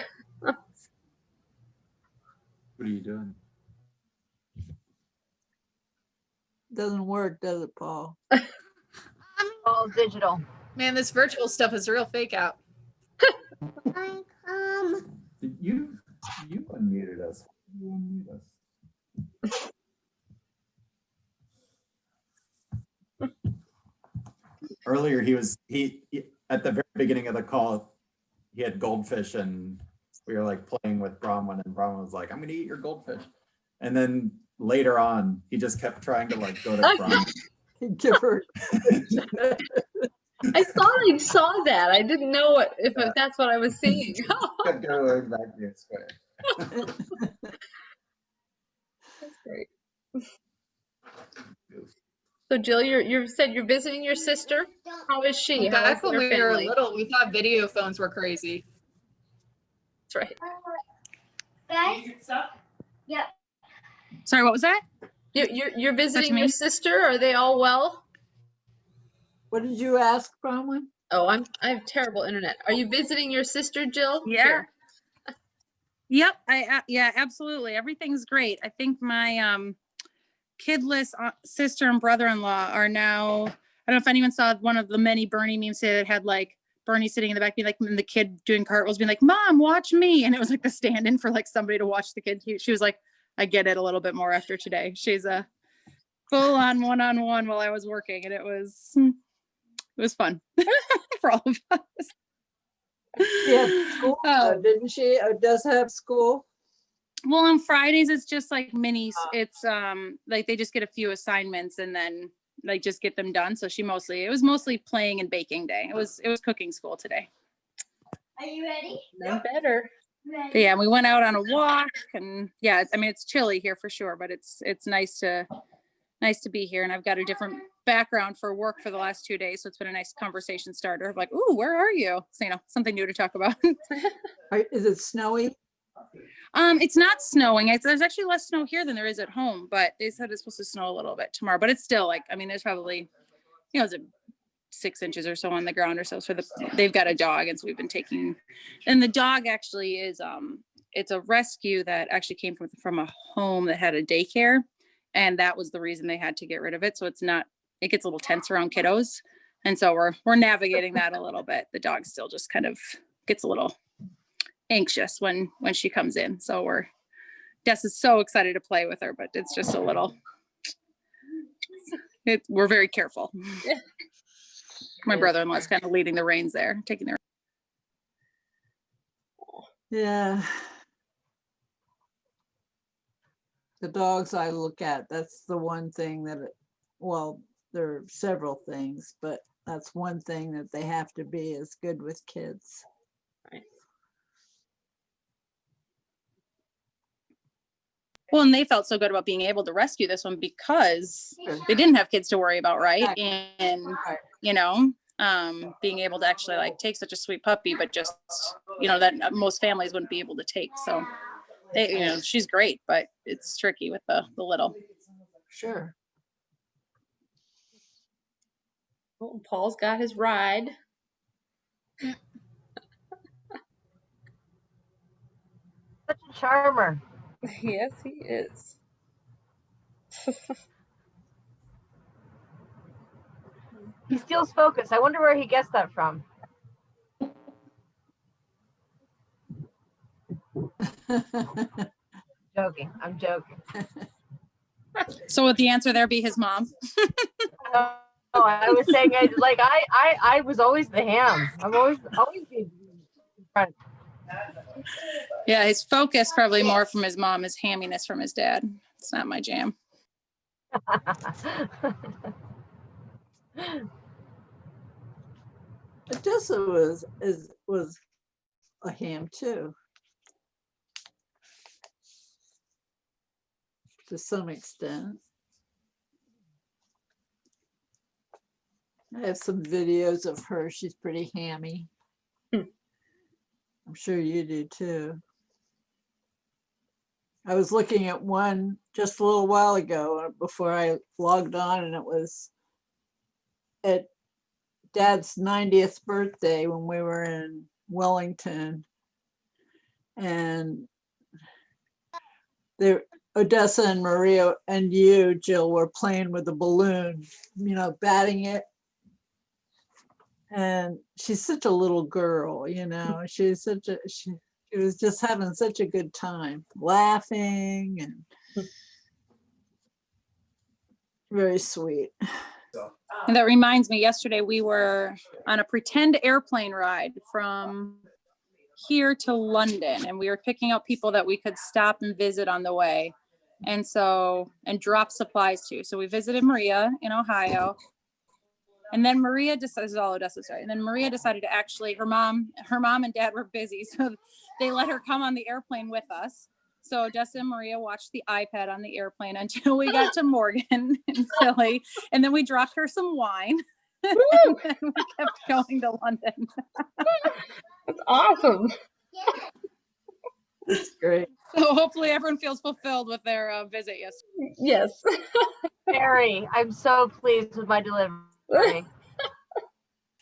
are you doing? Doesn't work, does it, Paul? All digital. Man, this virtual stuff is a real fake out. I come. Did you unmuted us. You unmuted us. Earlier, he at the very beginning of the call, he had goldfish and we were like playing with Bronwyn and Bronwyn was like, I'm gonna eat your goldfish. And then later on, he just kept trying to like go to Bronwyn. Give her. I thought I saw that. I didn't know if that's what I was seeing. Kept going back to your square. That's great. So Jill, you said you're visiting your sister. How is she? How is Back when her we were family? little, we thought video phones were crazy. That's right. Guys? Yep. Sorry, what was that? You're visiting me? your sister. Are they all well? What did you ask, Bronwyn? Oh, I have terrible internet. Are you visiting your sister, Jill? Yeah. Here. Yep. Yeah, absolutely. Everything's great. I think my kidless sister and brother-in-law are now, I don't know if anyone saw one of the many Bernie memes today that had like Bernie sitting in the back being like, and the kid doing cartwheels being like, Mom, watch me. And it was like the stand-in for like somebody to watch the kid. She was like, I get it a little bit more after today. She's a full-on one-on-one while I was working, and it was fun for all of us. She had school, didn't she? Or does have school? Well, on Fridays, it's just like minis. It's like they just get a few assignments and then like just get them done. So it was mostly playing and baking day. It was cooking school today. Are you ready? None better. But yeah, we went out on a walk and yeah, I mean, it's chilly here for sure, but it's nice to be here. And I've got a different background for work for the last 2 days. So it's been a nice conversation starter of like, ooh, where are you? So, something new to talk about. Is it snowy? It's not snowing. There's actually less snow here than there is at home, but they said it's supposed to snow a little bit tomorrow, but it's still like, I mean, there's probably, it's a 6 inches or so on the ground or so. So they've got a dog, and so we've been taking, and the dog actually is, it's a rescue that actually came from a home that had a daycare. And that was the reason they had to get rid of it. So it's not, it gets a little tense around kiddos. And so we're navigating that a little bit. The dog still just kind of gets a little anxious when she comes in. So Des is so excited to play with her, but it's just a little, we're very careful. My brother-in-law is kind of leading the reins there, taking the. Yeah. The dogs I look at, that's the one thing that, well, there are several things, but that's one thing that they have to be is good with kids. Well, and they felt so good about being able to rescue this one because they didn't have kids to worry about, right? And, you know, being able to actually like take such a sweet puppy, but just, you know, that most families wouldn't be able to take. So they, you know, she's great, but it's tricky with the little. Sure. Well, Paul's got his ride. Such a charmer. Yes, he is. He steals focus. I wonder where he gets that from. Joking. I'm joking. So would the answer there be his mom? Oh, I was saying, I was always the ham. I'm always the front. Yeah, his focus probably more from his mom, his hamminess from his dad. It's not my jam. Odessa was a ham too. To some extent. I have some videos of her. She's pretty hammy. I'm sure you do too. I was looking at one just a little while ago before I logged on, and it was at Dad's 90th birthday when we were in Wellington. And Odessa and Maria and you, Jill, were playing with the balloon, you know, batting it. And she's such a little girl, you know, she was just having such a good time, laughing and very sweet. And that reminds me, yesterday we were on a pretend airplane ride from here to London, and we were picking out people that we could stop and visit on the way. And drop supplies to. So we visited Maria in Ohio. And then Maria decided, this is all Odessa, sorry. And then Maria decided to actually, her mom and dad were busy. So they let her come on the airplane with us. So Odessa and Maria watched the iPad on the airplane until we got to Morgan and Philly. And then we dropped her some wine. And then we kept going to London. That's awesome. That's great. So hopefully everyone feels fulfilled with their visit yesterday. Yes. Mary, I'm so pleased with my delivery.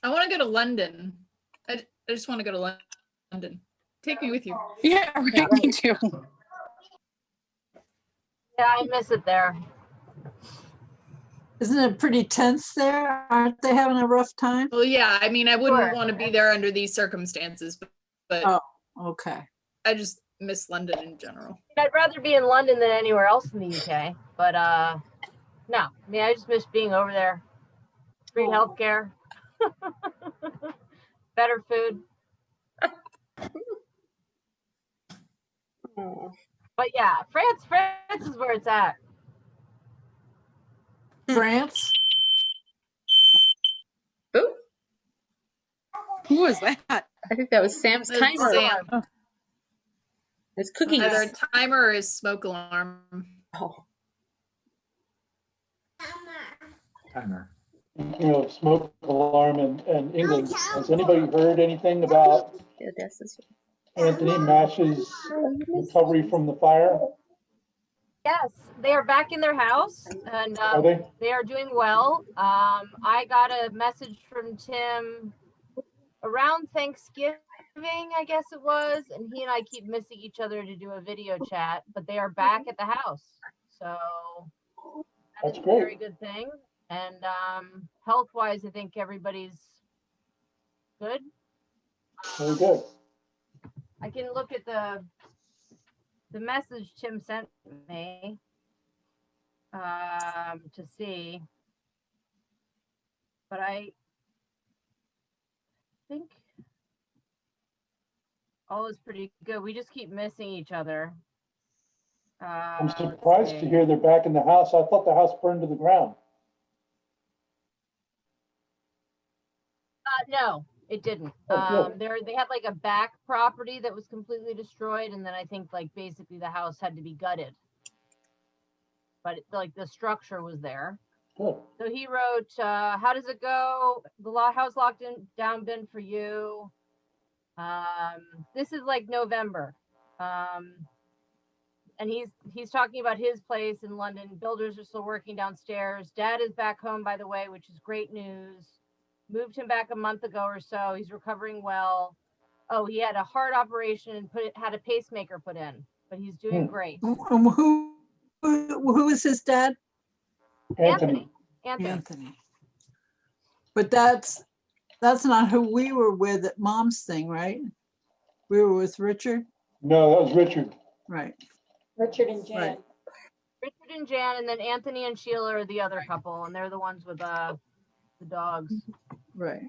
I want to go to London. I just want to go to London. Take me with you. Yeah, right, me too. Yeah, I miss it there. Isn't it pretty tense there? Aren't they having a rough time? Well, yeah, I mean, I wouldn't Sure. want to be there under these circumstances, but Oh, okay. I just miss London in general. I'd rather be in London than anywhere else in the UK. But no, I mean, I just miss being over there. Free healthcare, better food. But yeah, France is where it's at. France? Ooh, Who was that? I think that was Sam's That's timer. Sam. It's cookies. Either a timer or his smoke alarm. Oh. Timer. Speaking of smoke alarm in England, has anybody heard anything about Odessa's. Anthony Mash's recovery from the fire? Yes, they are back in their house and Are they? they are doing well. I got a message from Tim around Thanksgiving, I guess it was, and he and I keep missing each other to do a video chat, but they are back at the house. So That's a great. very good thing. And health-wise, I think everybody's good. Very good. I can look at the message Tim sent me to see, but I think all is pretty good. We just keep missing each other. I'm Let's surprised to see. hear they're back in the house. I thought the house burned to the ground. No, it didn't. Oh, good. They had like a back property that was completely destroyed, and then I think like basically the house had to be gutted. But like the structure was there. Good. So he wrote, how does it go? The house locked down been for you. This is like November. And he's talking about his place in London. Builders are still working downstairs. Dad is back home, by the way, which is great news. Moved him back a month ago or so. He's recovering well. Oh, he had a heart operation and had a pacemaker put in, but he's doing great. Who is his dad? Anthony. Anthony. But that's not who we were with at Mom's thing, right? We were with Richard. No, that was Richard. Right. Richard and Jan. Right. Richard and Jan, and then Anthony and Sheila are the other couple, and they're the ones with the dogs. Right.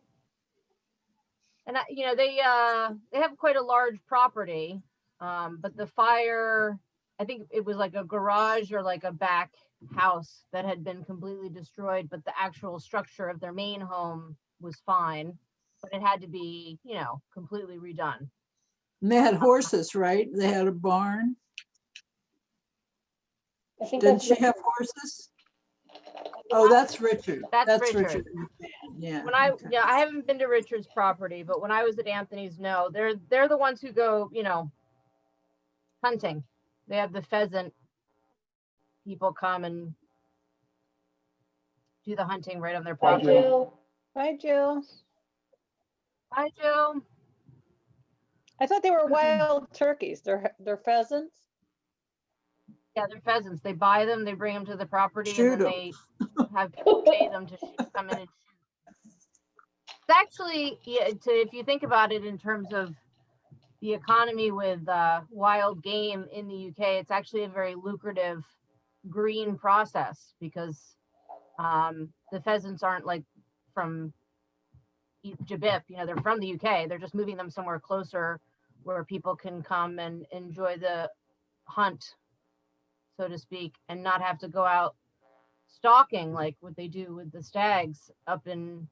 And you know, they have quite a large property, but the fire, I think it was like a garage or like a back house that had been completely destroyed, but the actual structure of their main home was fine, but it had to be, you know, completely redone. And they had horses, right? They had a barn. I think Didn't that's she have horses? Oh, that's Richard. That's Richard. Yeah. When I okay. I haven't been to Richard's property, but when I was at Anthony's, no, they're the ones who go, you know, hunting. They have the pheasant people come and do the hunting right on their Hi, property. Jill. Hi, Jill. Hi, Jill. I thought they were wild turkeys. They're pheasants. Yeah, they're pheasants. They buy them, they bring them to the property, Shoot and then they have people pay them to come in and shoot. It's actually, yeah, if you think about it in terms of the economy with wild game in the UK, it's actually a very lucrative green process because the pheasants aren't like from Jabip, you know, they're from the UK. They're just moving them somewhere closer where people can come and enjoy the hunt, so to speak, and not have to go out stalking like what they do with the stags up in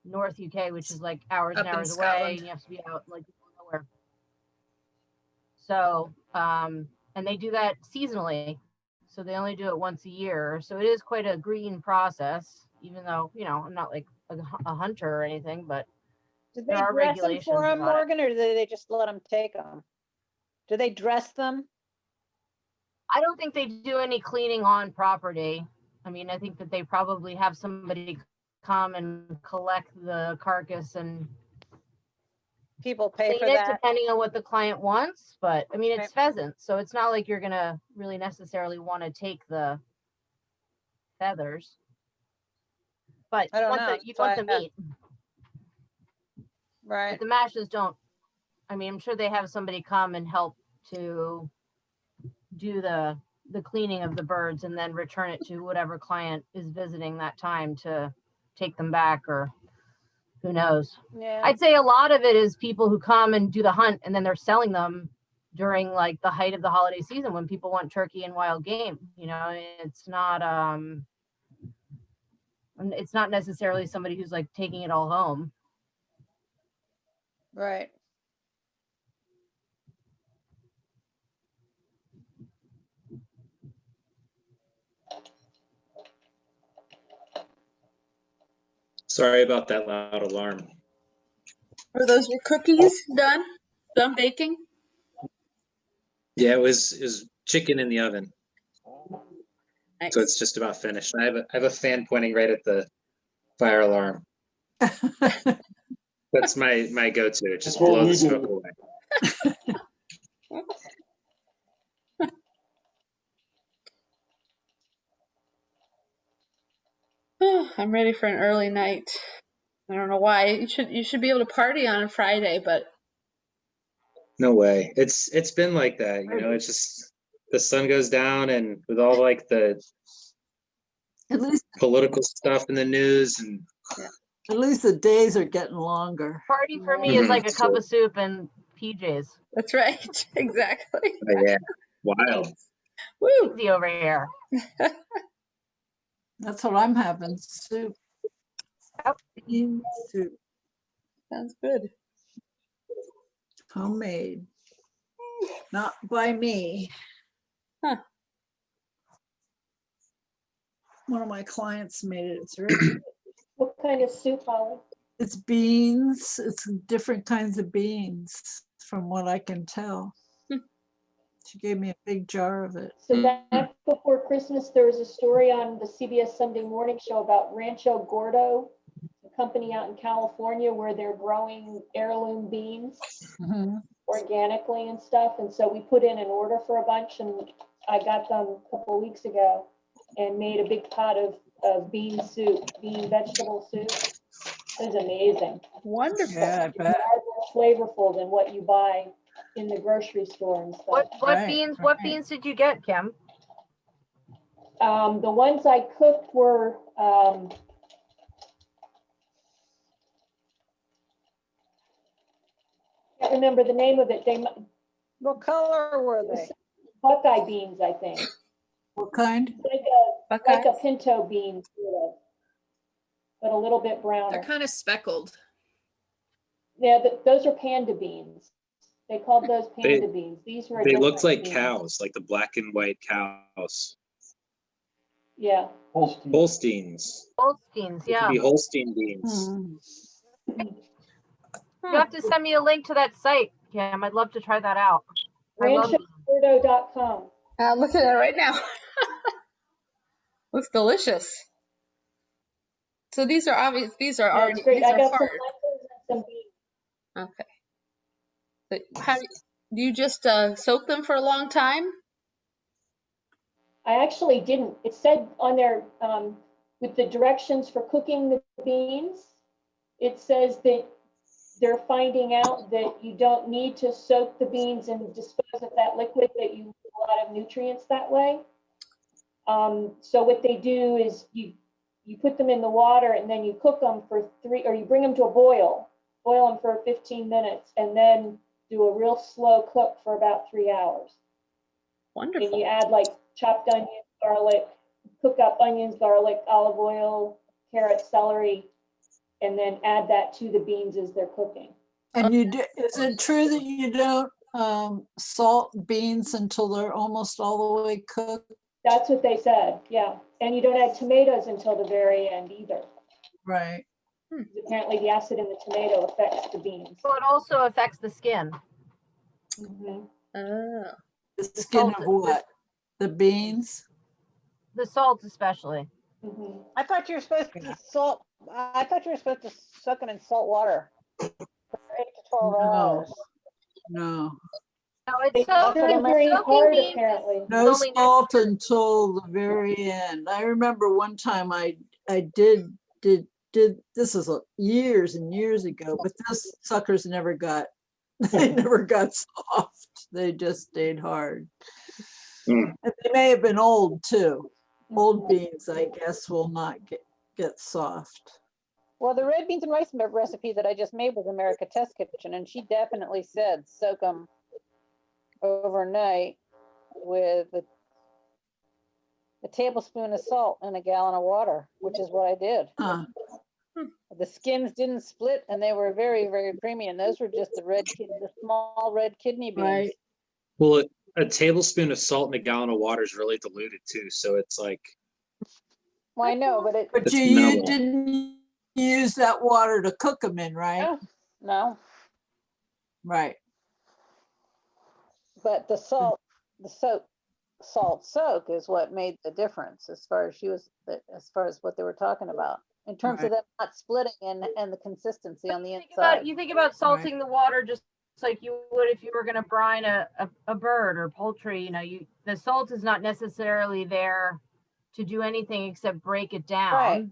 North UK, which is like hours Up and in hours away, Scotland. and you have to be out like nowhere. So, and they do that seasonally, so they only do it once a year. So it is quite a green process, even though, you know, I'm not like a hunter or anything, but Did they there are dress them regulations for them, about it. Morgan, or do they just let them take them? Do they dress them? I don't think they do any cleaning on property. I mean, I think that they probably have somebody come and collect the carcass and People pay clean for it that. depending on what the client wants. But I mean, Okay. it's pheasants, so it's not like you're gonna really necessarily want to take the feathers. But I don't you want know, the, you so want the I- meat. Right. But the mashes don't. I mean, I'm sure they have somebody come and help to do the cleaning of the birds and then return it to whatever client is visiting that time to take them back, or who knows. Yeah. I'd say a lot of it is people who come and do the hunt and then they're selling them during like the height of the holiday season when people want turkey and wild game. You know, it's not necessarily somebody who's like taking it all home. Right. Sorry about that loud alarm. Are those your cookies done? Done baking? Yeah, it was chicken in the oven. Nice. So it's just about finished. I have a fan pointing right at the fire alarm. That's my go-to. Just That's what blow we the smoke do. away. I'm ready for an early night. I don't know why. You should be able to party on a Friday, but No way. It's been like that, you know. It's just the sun goes down, and with all like the At least, political stuff in the news, and at least the days are getting longer. Party for me is Mhm. like a cup of soup and PJs. that's right. Exactly. yeah, wild. Woo! Easy over here. That's what I'm having, soup. Yep. Bean soup, Sounds good. homemade. Not by me. Huh. One of my clients made it. It's very good. What kind of soup, Holly? It's beans. It's different kinds of beans from what I can tell. She gave me a big jar of it. So back before Christmas, there was a story on the CBS Sunday Morning Show about Rancho Gordo, a company out in California where they're growing heirloom beans Mhm. organically and stuff. And so we put in an order for a bunch, and I got them a couple of weeks ago and made a big pot of bean soup, bean vegetable soup. It was amazing. Wonderful. Yeah, I bet. Far more flavorful than what you buy in the grocery store and stuff. What Right, beans? right. What beans did you get, Kim? The ones I cooked were, can't remember the name of it. They What color were they? Buckeye beans, I think. What kind? Like Buckeye. a pinto bean, sort of, but a little bit browner. They're kind of speckled. Yeah, those are panda beans. They called those panda beans. These were. They looked different like beans. cows, like the black and white cows. Yeah. Holstein. Holsteins. Holsteins, They could yeah. be Holstein beans. Mm. You have to send me a link to that site, Kim. I'd love to try that out. I love RanchoGordo.com. I'm looking at it right now. Looks delicious. So these are obvious. These are Yeah, already. it's great. These I are got some hard. lentils and some beans. Okay. So how do you just soak them for a long time? I actually didn't. It said on there, with the directions for cooking the beans, it says that they're finding out that you don't need to soak the beans and dispose of that liquid, that you lose a lot of nutrients that way. So what they do is you put them in the water and then you cook them for you bring them to a boil them for 15 minutes, and then do a real slow cook for about 3 hours. Wonderful. And you add like chopped onions, garlic, cook up onions, garlic, olive oil, carrots, celery, and then add that to the beans as they're cooking. And is it true that you don't salt beans until they're almost all the way cooked? That's what they said, yeah. And you don't add tomatoes until the very end either. Right. Apparently the acid in the tomato affects the beans. So it also affects the skin. Mhm. Oh. The skin of what? The beans? The salt especially. Mhm. I thought you were supposed to salt. I thought you were supposed to soak them in salt water for 8 to 12 No. hours. No. No, it's They so turn green soaking hard beans. apparently. No only salt until the very end. I remember one time I did this is years and years ago, but those suckers never got they never got soft. They just stayed hard. Mm. And they may have been old too. Old beans, I guess, will not get soft. Well, the red beans and rice recipe that I just made was America Test Kitchen, and she definitely said soak them overnight with a tablespoon of salt and a gallon of water, which is what I did. Huh. The skins didn't split, and they were very, very creamy. And those were just the small red kidney beans. Right. Well, a tablespoon of salt in a gallon of water is really diluted too. So it's like, Well, I know, but But It's you minimal. didn't use that water to cook them in, right? no. Right. But the salt, the soak salt soak is what made the difference as far as as far as what they were talking about. In terms of Right. them not splitting and the consistency on the Think about, inside. you think about salting the water just like you would if you were going to brine a bird or poultry. You know, the salt is not necessarily there to do anything except break it down. Right.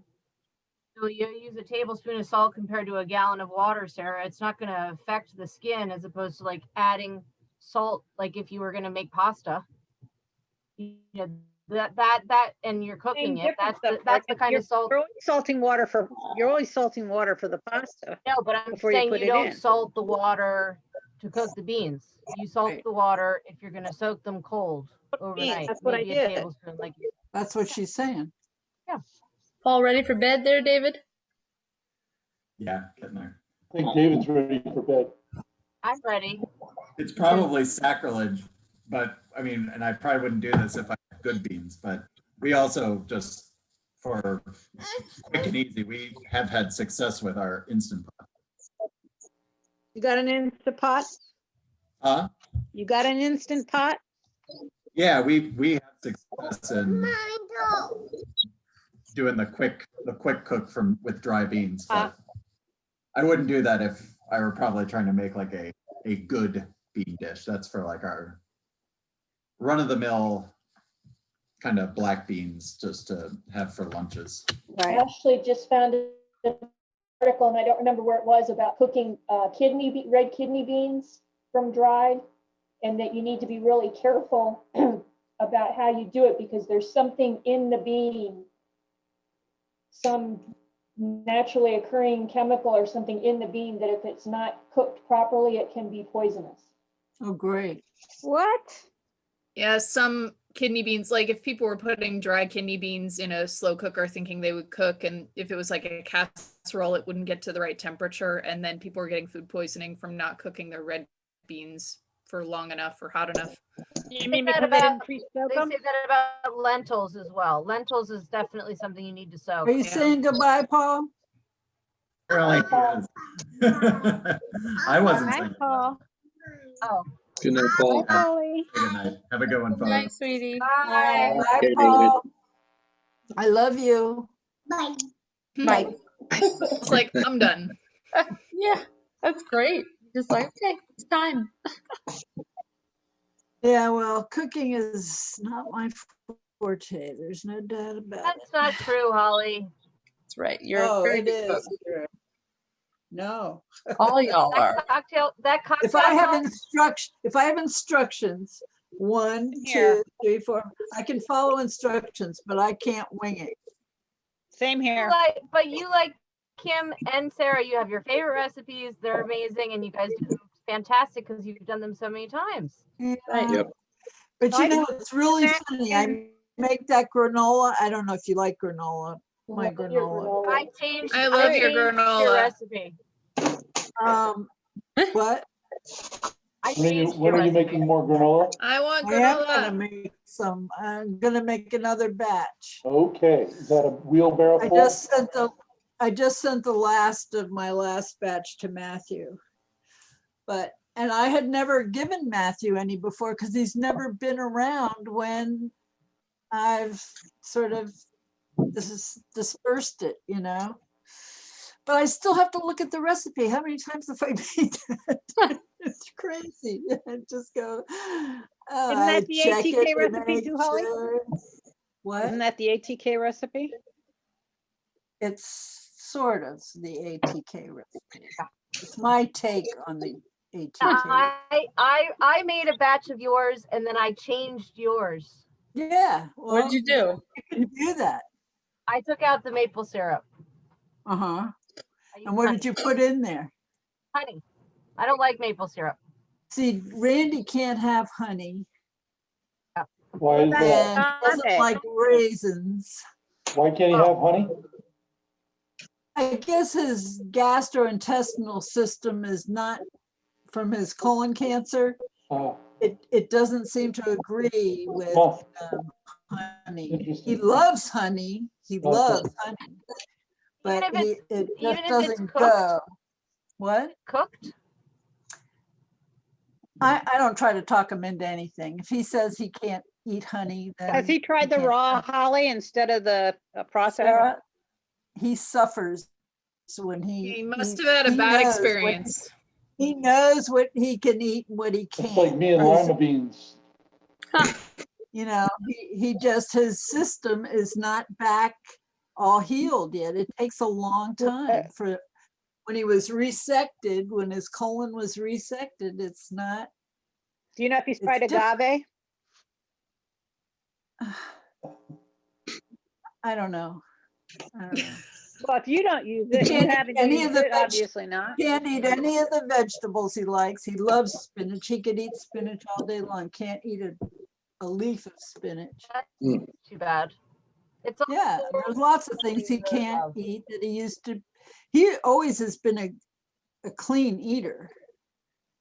So you use a tablespoon of salt compared to a gallon of water, Sarah. It's not going to affect the skin as opposed to like adding salt, like if you were going to make pasta. You know, that and you're cooking it. That's the kind of salt. You're always salting water for the pasta. No, but I'm before you saying put you it don't in. salt the water to cook the beans. You salt Right. the water if you're going to soak them cold overnight. That's what I maybe did. a tablespoon, like That's what she's saying. Paul, ready for bed there, David? Yeah, getting there. I think David's ready for bed. I'm ready. It's probably sacrilege, but I mean, and I probably wouldn't do this if I had good beans, but we also just, for quick and easy, we have had success with our Instant Pot. You got an Instant Pot? Huh? You got an Instant Pot? Yeah, we have success in doing the quick cook with dry beans. But I wouldn't do that if I were probably trying to make like a good bean dish. That's for like our run-of-the-mill kind of black beans just to have for lunches. I actually just found an article, and I don't remember where it was, about cooking red kidney beans from dried, and that you need to be really careful about how you do it because there's something in the bean, some naturally occurring chemical or something in the bean that if it's not cooked properly, it can be poisonous. Oh, great. What? Yeah, some kidney beans, like if people were putting dry kidney beans in a slow cooker thinking they would cook, and if it was like a casserole, it wouldn't get to the right temperature. And then people were getting food poisoning from not cooking their red beans for long enough or hot enough. You mean They say because they didn't pre-soak They them? say that about lentils as well. Lentils is definitely something you need to soak. Are you saying goodbye, Paul? Apparently he is. I wasn't saying that. Paul. Oh, Good night, Paul. Polly. Good night. Have a good one, Good folks. night, sweetie. bye. Bye, Okay, David. Paul. I love you. Bye. Bye. It's like, I'm done. Yeah, that's great. Just like, okay, it's time. Yeah, well, cooking is not my forte. There's no doubt about it. That's not true, Holly. That's right. You're Oh, a very it good cook. is. No. All y'all are. That cocktail. If I have instructions, 1, Here. 2, 3, 4, I can follow instructions, but I can't wing it. Same here. But you like Kim and Sarah, you have your favorite recipes. They're amazing, and you guys do fantastic because you've done them so many times. Right. Yep. But you know, it's really funny. I make that granola. I don't know if you like granola. My Love your granola. I changed. I love your changed Your granola. recipe. What? I When are you, changed when your are you recipe. making more granola? I want I am gonna granola. make some. I'm gonna make another batch. Okay, is that a wheelbarrow I full? just sent the last of my last batch to Matthew. And I had never given Matthew any before because he's never been around when I've sort of dispersed it, you know? But I still have to look at the recipe. How many times have I made that? It's crazy. I just go. Isn't that the check ATK it to recipe make too, Holly? sure. What? Isn't that the ATK recipe? It's sort of the ATK recipe. It's my take on the ATK. I made a batch of yours and then I changed yours. Yeah. What did you do? You can do that. I took out the maple syrup. Uh-huh. I used And what honey. did you put in there? Honey. I don't like maple syrup. See, Randy can't have honey Why is that? and Stop doesn't it. like raisins. Why can't he have honey? I guess his gastrointestinal system is not from his colon cancer. It doesn't seem to agree with Huh, honey. He interesting. loves honey. He Okay. loves honey. But Even if it even just if it's doesn't cooked? go. What? Cooked? I don't try to talk him into anything. If he says he can't, eat honey, then. Has he tried the can't raw have- holly instead of the processed? Sarah, he suffers when He must he- have had a he bad knows what- experience. He knows what he can eat and what he can't. It's like me and or his- lima beans. You know, he just, his system is not back all healed yet. It takes a long time for, when he was resected, when his colon was resected, it's not. Do you know if he's It's tried agave? I don't know. I don't know. Well, if you don't use He it, you can't eat haven't any used of the it, obviously not. Can't eat any of the vegetables he likes. He loves spinach. He could eat spinach all day long. Can't eat a leaf of spinach. Too bad. It's Yeah, there's lots of things he can't eat that he used to. He always has been a clean eater,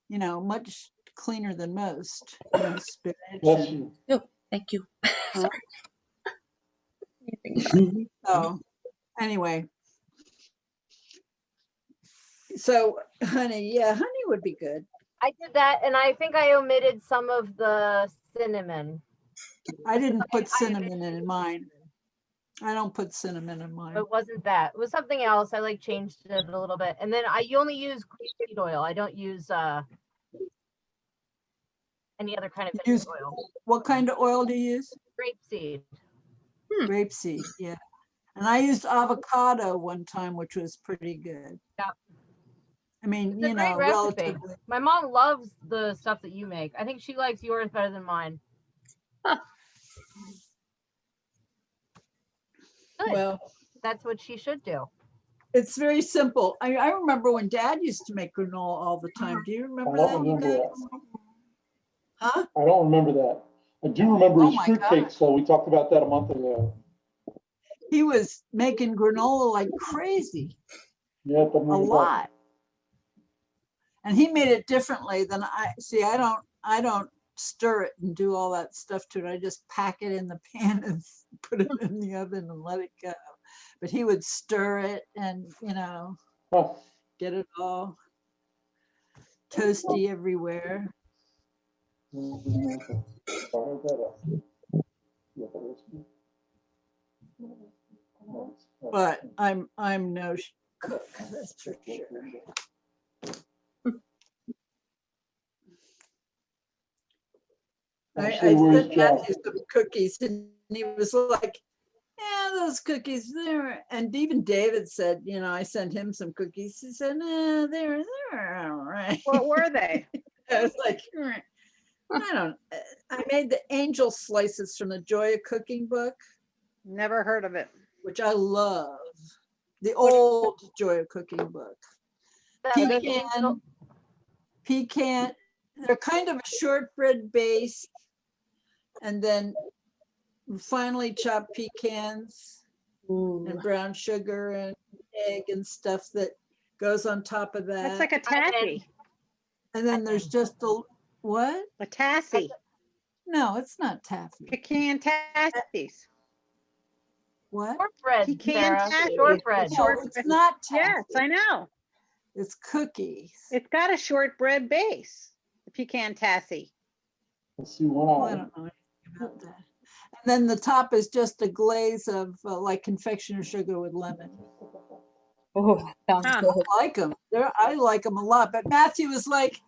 you know, much cleaner than most. You know, spinach. Bless and- you. Thank you. So, anyway. So honey, yeah, honey would be good. I did that, and I think I omitted some of the cinnamon. I didn't put cinnamon in mine. I don't put cinnamon in mine. It wasn't that. It was something else. I like changed it a little bit, and then I only use grapeseed oil. I don't use any other kind of You use- vegetable oil. What kind of oil do you use? Grapeseed. Grapeseed, yeah. And I used avocado one time, which was pretty good. Yeah. I mean, It's a you great know, recipe. relatively. My mom loves the stuff that you make. I think she likes yours better than mine. Good. Well, That's what she should do. it's very simple. I remember when Dad used to make granola all the time. Do you I remember don't that, you remember guys? that. Huh? I don't remember that. I do remember Oh his my fruitcakes, so we talked about that a month ago. He was making granola like crazy, Yeah, it doesn't a ring a bell. lot. And he made it differently than I, see, I don't stir it and do all that stuff to it. I just pack it in the pan and put it in the oven and let it go. But he would stir it and, you know, Huh. get it all toasty everywhere. Fire that up. Yeah, that is- But I'm no cook, that's for sure. I Actually, where's sent Jack? Matthew some cookies and he was like, yeah, those cookies there. And even David said, you know, I sent him some cookies. He said, nah, they're all right. What were they? I was like, I made the angel slices from the Joy of Cooking book, Never heard of it. which I love. The old Joy of Cooking book. Pecan, they're kind of a shortbread base. And then finely chopped pecans and brown sugar and egg and stuff that goes on top of that. That's like a taffy. And then there's just a, what? A taffy. No, it's not taffy. Pecan taffies. What? Shortbread, Pecan Sarah. taffy. Shortbread. No, it's not Yes, taffy. I know. It's cookies. It's got a shortbread base. The pecan taffy. Let's see one Well, I eye. don't know anything about that. And then the top is just a glaze of like confectioner sugar with lemon. Oh, sounds Huh. good. I like them. I like them a lot. But Matthew was like,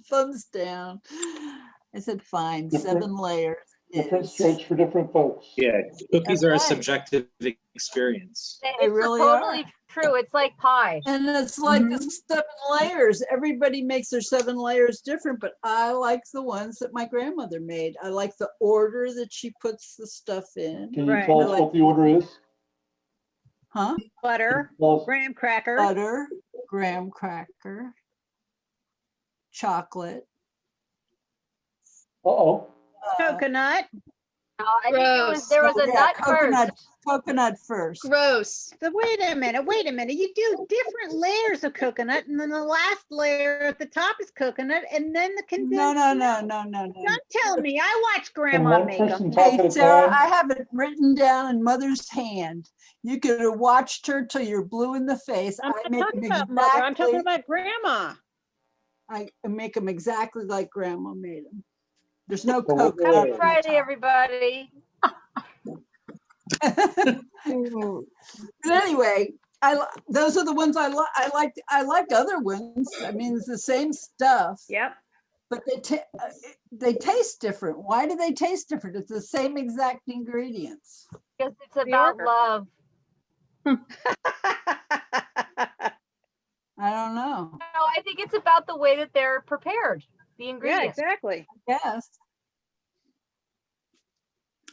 thumbs down. I said, fine, Different- 7 layers. it Different is. strokes for different folks. Yeah, cookies are a right. subjective experience. They It's really totally are. true. It's like pie. And it's like the 7 layers. Everybody makes their 7 layers different, but I like the ones that my grandmother made. I like the order that she puts the stuff in. Can you Right. tell us what the order is? Huh? Butter, Tell us- graham cracker, Butter, graham cracker, chocolate. Uh-oh. coconut. I think Gross. there was Oh, a yeah, nut coconut. first. Coconut first. Gross. So wait a minute. You do different layers of coconut, and then the last layer at the top is coconut, and then the condensed. No, no, milk. no. Don't tell me. I watched Can Grandma one make person them. talk at Hey, a Sarah, time? I have it written down in Mother's hand. You could have watched her till you're blue in the face. I'm I not make talking them about Mother. I'm talking exactly. about Grandma. I make them exactly like grandma made them. There's no So what Coke. were they? on Friday, everybody. But anyway, those are the ones I like. I like other ones. I mean, it's the same stuff. Yep. But they taste different. Why do they taste different? It's the same exact ingredients. Because it's about love. I don't know. No, I think it's about the way that they're prepared, the Yeah, ingredients. exactly.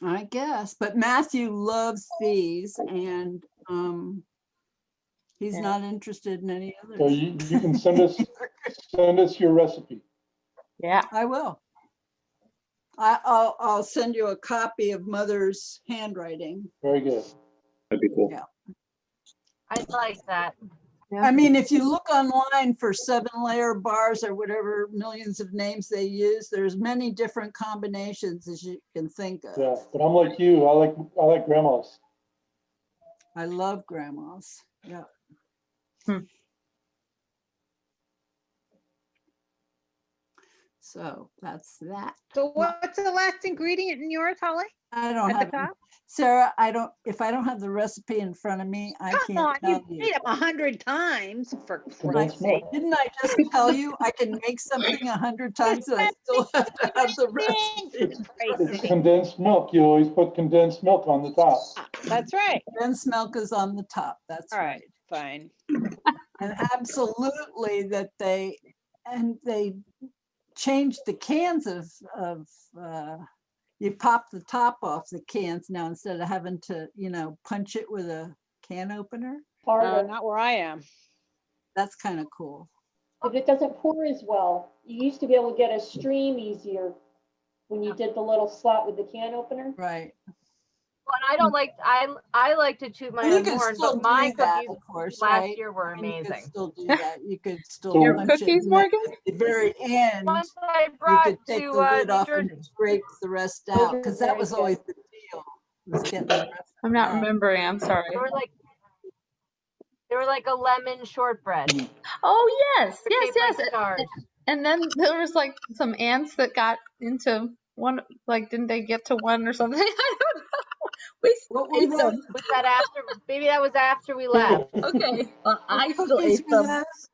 I guess. But Matthew loves these, and he's not interested in any others. So you can send us your recipe. Yeah. I will. I'll send you a copy of Mother's handwriting. Very good. That'd be cool. Yeah. I like that. I mean, if you look online for 7-layer bars or whatever millions of names they use, there's many different combinations as you can think of. Yeah, but I'm like you. I like grandma's. I love grandma's. Yeah. So that's that. So what's the last ingredient in yours, Holly? I don't At have, the top? Sarah, if I don't have the recipe in front of me, I Come on, can't tell you've you. made them 100 times for Condensed Christ's sake. milk. Didn't I just tell you I can make something 100 times and I still have to have the recipe? in front of It's me? condensed milk. You always put condensed milk on the top. That's right. Condensed milk is on the top, that's All right. right, fine. And absolutely that they changed the cans of you pop the top off the cans now instead of having to, punch it with a can opener. Harder, Not where I am. That's kind of cool. but it doesn't pour as well. You used to be able to get a stream easier when you did the little slot with the can opener. Right. Well, and I don't like, I like to toot my Well, you own can horn, still but my do that, cookies of course, last right? year were I mean, you could amazing. still do that. You could still So- Your punch it, cookies, and then Morgan? at the very end, Ones that I you brought could take to the lid New off and Jersey. scrape the rest Those out, are because that very was good. always the deal, was getting the rest I'm not out. remembering. I'm sorry. They were like a lemon shortbread. Oh, yes. Yes, shaped like yes. stars. And then there was like some ants that got into one, like, didn't they get to one or something? I don't know. We still What were ate those? them. Was that after? Maybe that was after we left. Okay. Well, I What still cookies ate were them. those?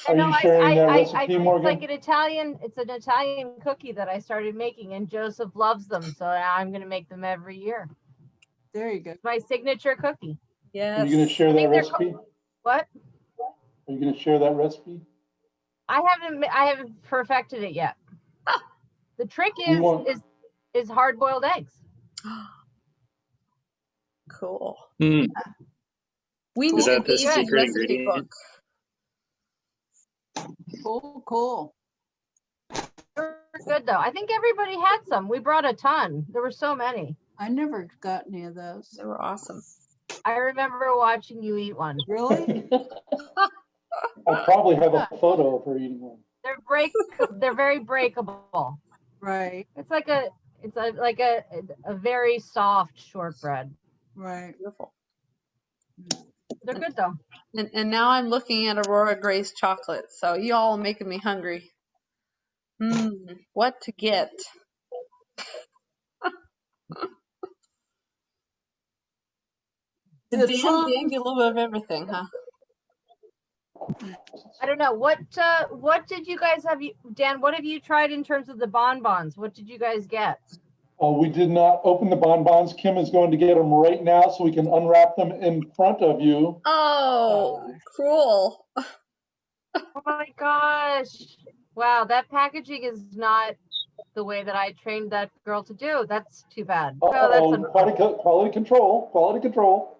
Are you sharing that recipe, it's Morgan? like it's an Italian cookie that I started making, and Joseph loves them, so now I'm gonna make them every year. There you go. It's my signature cookie. Are Yes. you going to share I that think they're recipe? What? Are you going to share that recipe? I haven't perfected it yet. The trick We want- is hard boiled eggs. Cool. Hmm. We Is need that to the get a secret recipe ingredient? book. Cool. They're good though. I think everybody had some. We brought a ton. There were so many. I never got any of those. They were awesome. I remember watching you eat one. Really? I probably have a photo of her eating one. They're very breakable. Right, It's like a very soft shortbread. right. Beautiful. They're good though. And now I'm looking at Aurora Grace chocolate. So you all are making me hungry. What to get? The Dan trunk- gave you a little bit of everything, huh? I don't know what did you guys have? Dan, what have you tried in terms of the bonbons? What did you guys get? We did not open the bonbons. Kim is going to get them right now so we can unwrap them in front of you. Oh, cruel. Oh my gosh! Wow, that packaging is not the way that I trained that girl to do. That's too bad. Oh, that's Uh-oh, quality control, quality control.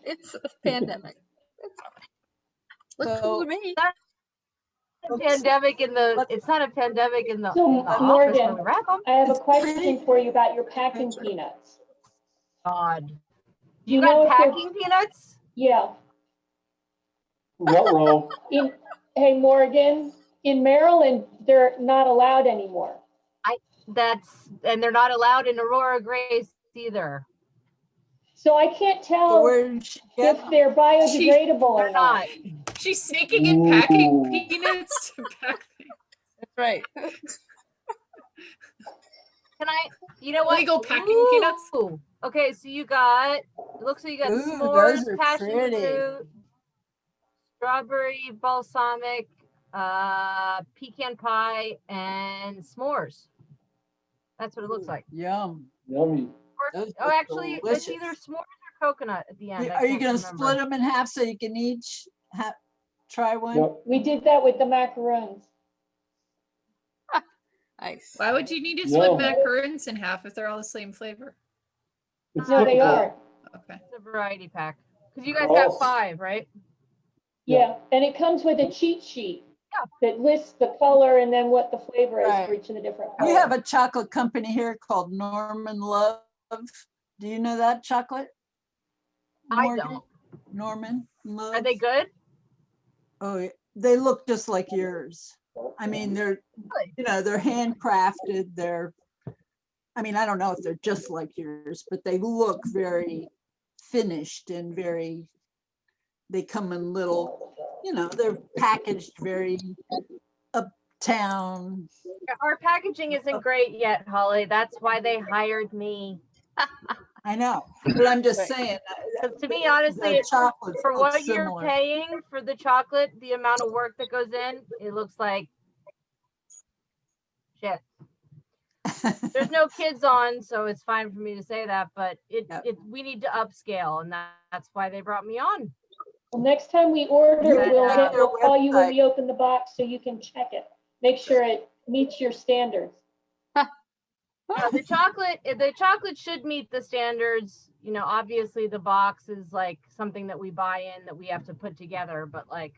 It's a pandemic. It's all right. Look cool to me. a pandemic in the. It's not a pandemic in the, So, in the office Morgan, where we wrap them. I have a question for you about your packing peanuts. God, Do you know got if they're- packing peanuts? Yeah. Ruh-roh. Hey, Morgan, in Maryland, they're not allowed anymore. And they're not allowed in Aurora Grace either. So I can't So tell where did she get if they're biodegradable or They're not. not. She's sneaking in packing Ooh. peanuts to pack things. That's right. Can I, you know what? Legal packing peanuts? Ooh, okay, so you got, it looks like you got Ooh, s'mores, those are passion pretty. fruit, strawberry balsamic, pecan pie, and s'mores. That's what it looks like. Yum. Yummy. Or, Those oh, look actually, it's either delicious. s'mores or coconut at the end. I Are you can't gonna remember. split them in half so you can each try one? Yep. We did that with the macaroons. Nice. Why would you need to No. split macaroons in half if they're all the same flavor? It's No, they difficult. are. Okay. It's a variety pack. Because you guys Oh. got 5, right? Yeah, and it comes with a cheat sheet Yeah. that lists the color and then what the flavor is Right. for each of the different We colors. have a chocolate company here called Norman Love. Do you know that chocolate? I Morgan? don't. Norman Love. Are they good? Oh, yeah. They look just like yours. I mean, they're, they're handcrafted. I mean, I don't know if they're just like yours, but they look very finished and they come in little, they're packaged very uptown. Our packaging isn't great yet, Holly. That's why they hired me. I know, but I'm just Right. saying. 'Cause to me, honestly, the it's chocolates for look what you're similar. paying for the chocolate, the amount of work that goes in, it looks like shit. There's no kids on, so it's fine for me to say that, but we need to upscale, and that's why they brought me on. Well, next time we order, But, we'll call you when website. we open the box so you can check it. Make sure it meets your standards. No, the chocolate should meet the standards. Obviously the box is like something that we buy in that we have to put together, but like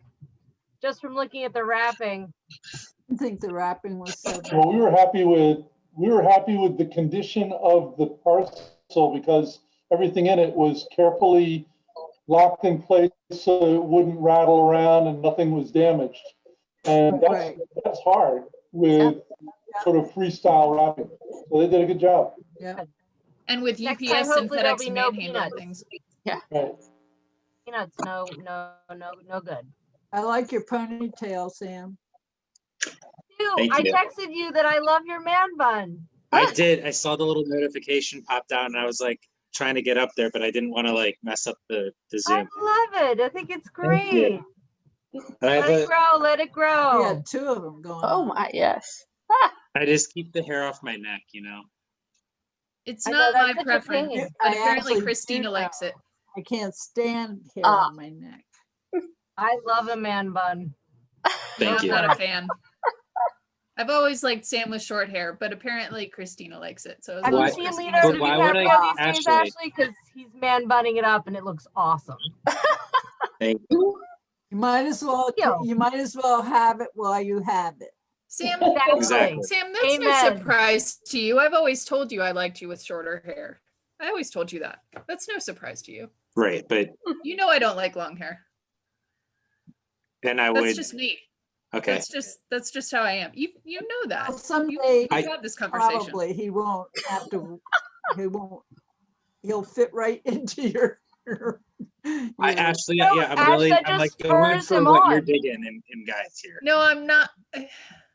just from looking at the wrapping. I think the wrapping was so good. Well, we were happy with the condition of the parcel because everything in it was carefully locked in place so it wouldn't rattle around and nothing was damaged. And that's hard with sort of freestyle wrapping. So they did a good job. Yeah. And with Next UPS time, and hopefully there'll FedEx be no manhandling peanuts. things. Right. Peanuts, no good. I like your ponytail, Sam. Thank I you. texted you that I love your man bun. I did. I saw the little notification pop down and I was like trying to get up there, but I didn't want to like mess up the I Zoom. love it. I think it's Thank you. great. I have Let it a, grow, let it grow. We had 2 of them going. Oh on. my, yes. I just keep the hair off my neck, It's I know, not that's my such a preference, pain. but I apparently actually do Christina likes now. it. I can't stand hair on my neck. I love a man bun. Thank I'm you. not a fan. I've always liked Sam with short hair, but apparently Christina likes it. So as Have long you as seen Christina Leonardo said why we would can- I- DiCaprio these days, Ashley. Ashley? Because he's man bunning it up and it looks awesome. Thank you. You might as well have it while you have it. Sam, Exactly. Sam, that's Amen. no surprise to you. I've always told you I liked you with shorter hair. I always told you that. That's no surprise to you. Right, but You know I don't like long hair. then I That's would. just me. Okay. That's just how I am. You know that. Well, someday We've had this conversation. probably he won't have to. He'll fit right into your. I actually, No, yeah, I'm Ash, really, that I'm like just going spurs for him what you're on. digging in guys here. No, I'm not. Why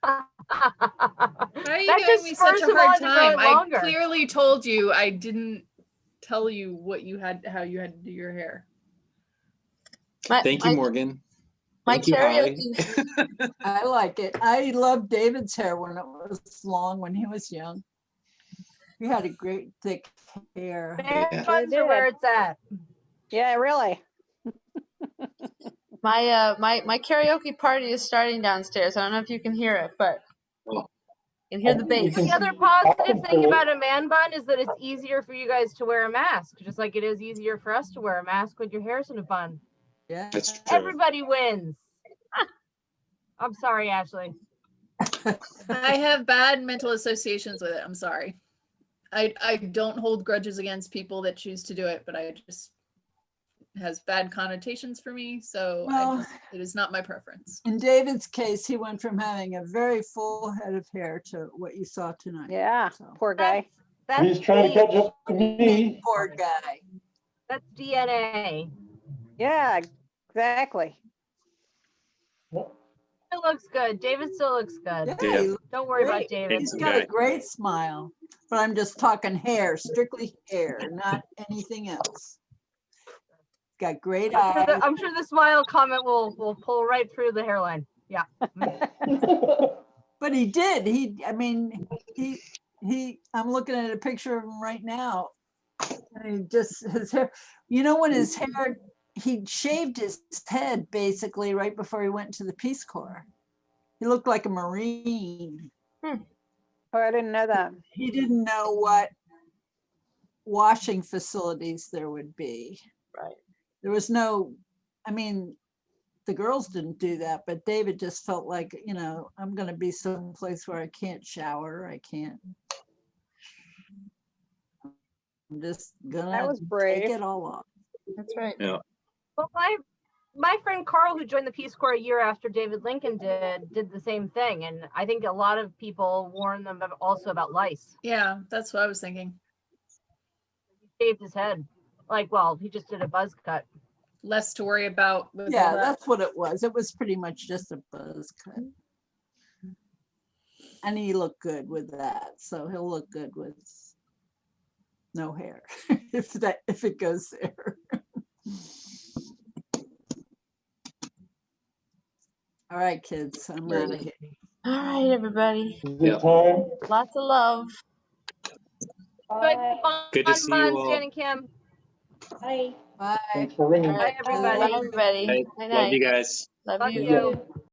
are you That giving just me such spurs a him hard on to grow it time? I longer. clearly told you I didn't tell you how you had to do your hair. Thank you, Morgan. My Thank you, Holly. karaoke. I like it. I loved David's hair when it was long when he was young. He had a great thick hair. Man Yeah. buns are where it's at. Yeah, really. My karaoke party is starting downstairs. I don't know if you can hear it, but Oh. you can hear the We bass. can- The other positive thing about a man bun is that it's easier for you guys to wear a mask, just like it is easier for us to wear a mask when your hair's in a bun. Yeah. That's true. Everybody wins. I'm sorry, Ashley. I have bad mental associations with it. I'm sorry. I don't hold grudges against people that choose to do it, but it has bad connotations for me. So Well, it is not my preference. in David's case, he went from having a very full head of hair to what you saw tonight. Yeah, So, poor guy. That's He's trying to catch age. up to me. poor guy. That's DNA. Yeah, exactly. It looks good. David still looks good. Yeah, Yeah. he- Don't worry about Great. David. he's Handsome got a guy. great smile, but I'm just talking hair, strictly hair, not anything else. Got great eyes. I'm sure the smile comment will pull right through the hairline. Yeah. But he did. I mean, I'm looking at a picture of him right now. And he just, his hair, when his hair, he shaved his head basically right before he went to the Peace Corps. He looked like a Marine. Oh, I didn't know that. He didn't know what washing facilities there would be. Right. There was no, I mean, the girls didn't do that, but David just felt like, I'm going to be someplace where I can't shower. I can't. I'm just That gonna was take brave. it all off. That's right. Yeah. Well, my friend Carl, who joined the Peace Corps a year after David Lincoln did the same thing. And I think a lot of people warn them also about lice. Yeah, that's what I was thinking. He shaved his head. He just did a buzz cut. Less to worry about with all Yeah, that. that's what it was. It was pretty much just a buzz cut. And he looked good with that. So he'll look good with no hair if it goes there. All right, kids, I'm out of here. All right, everybody. Is it time? Lots of love. Bye. Good to see you all. Jan and Kim. Bye. Bye. Thanks for ringing. Bye, everybody. Bye, everybody. Hey, Night, love you night. guys. Love Love you. you.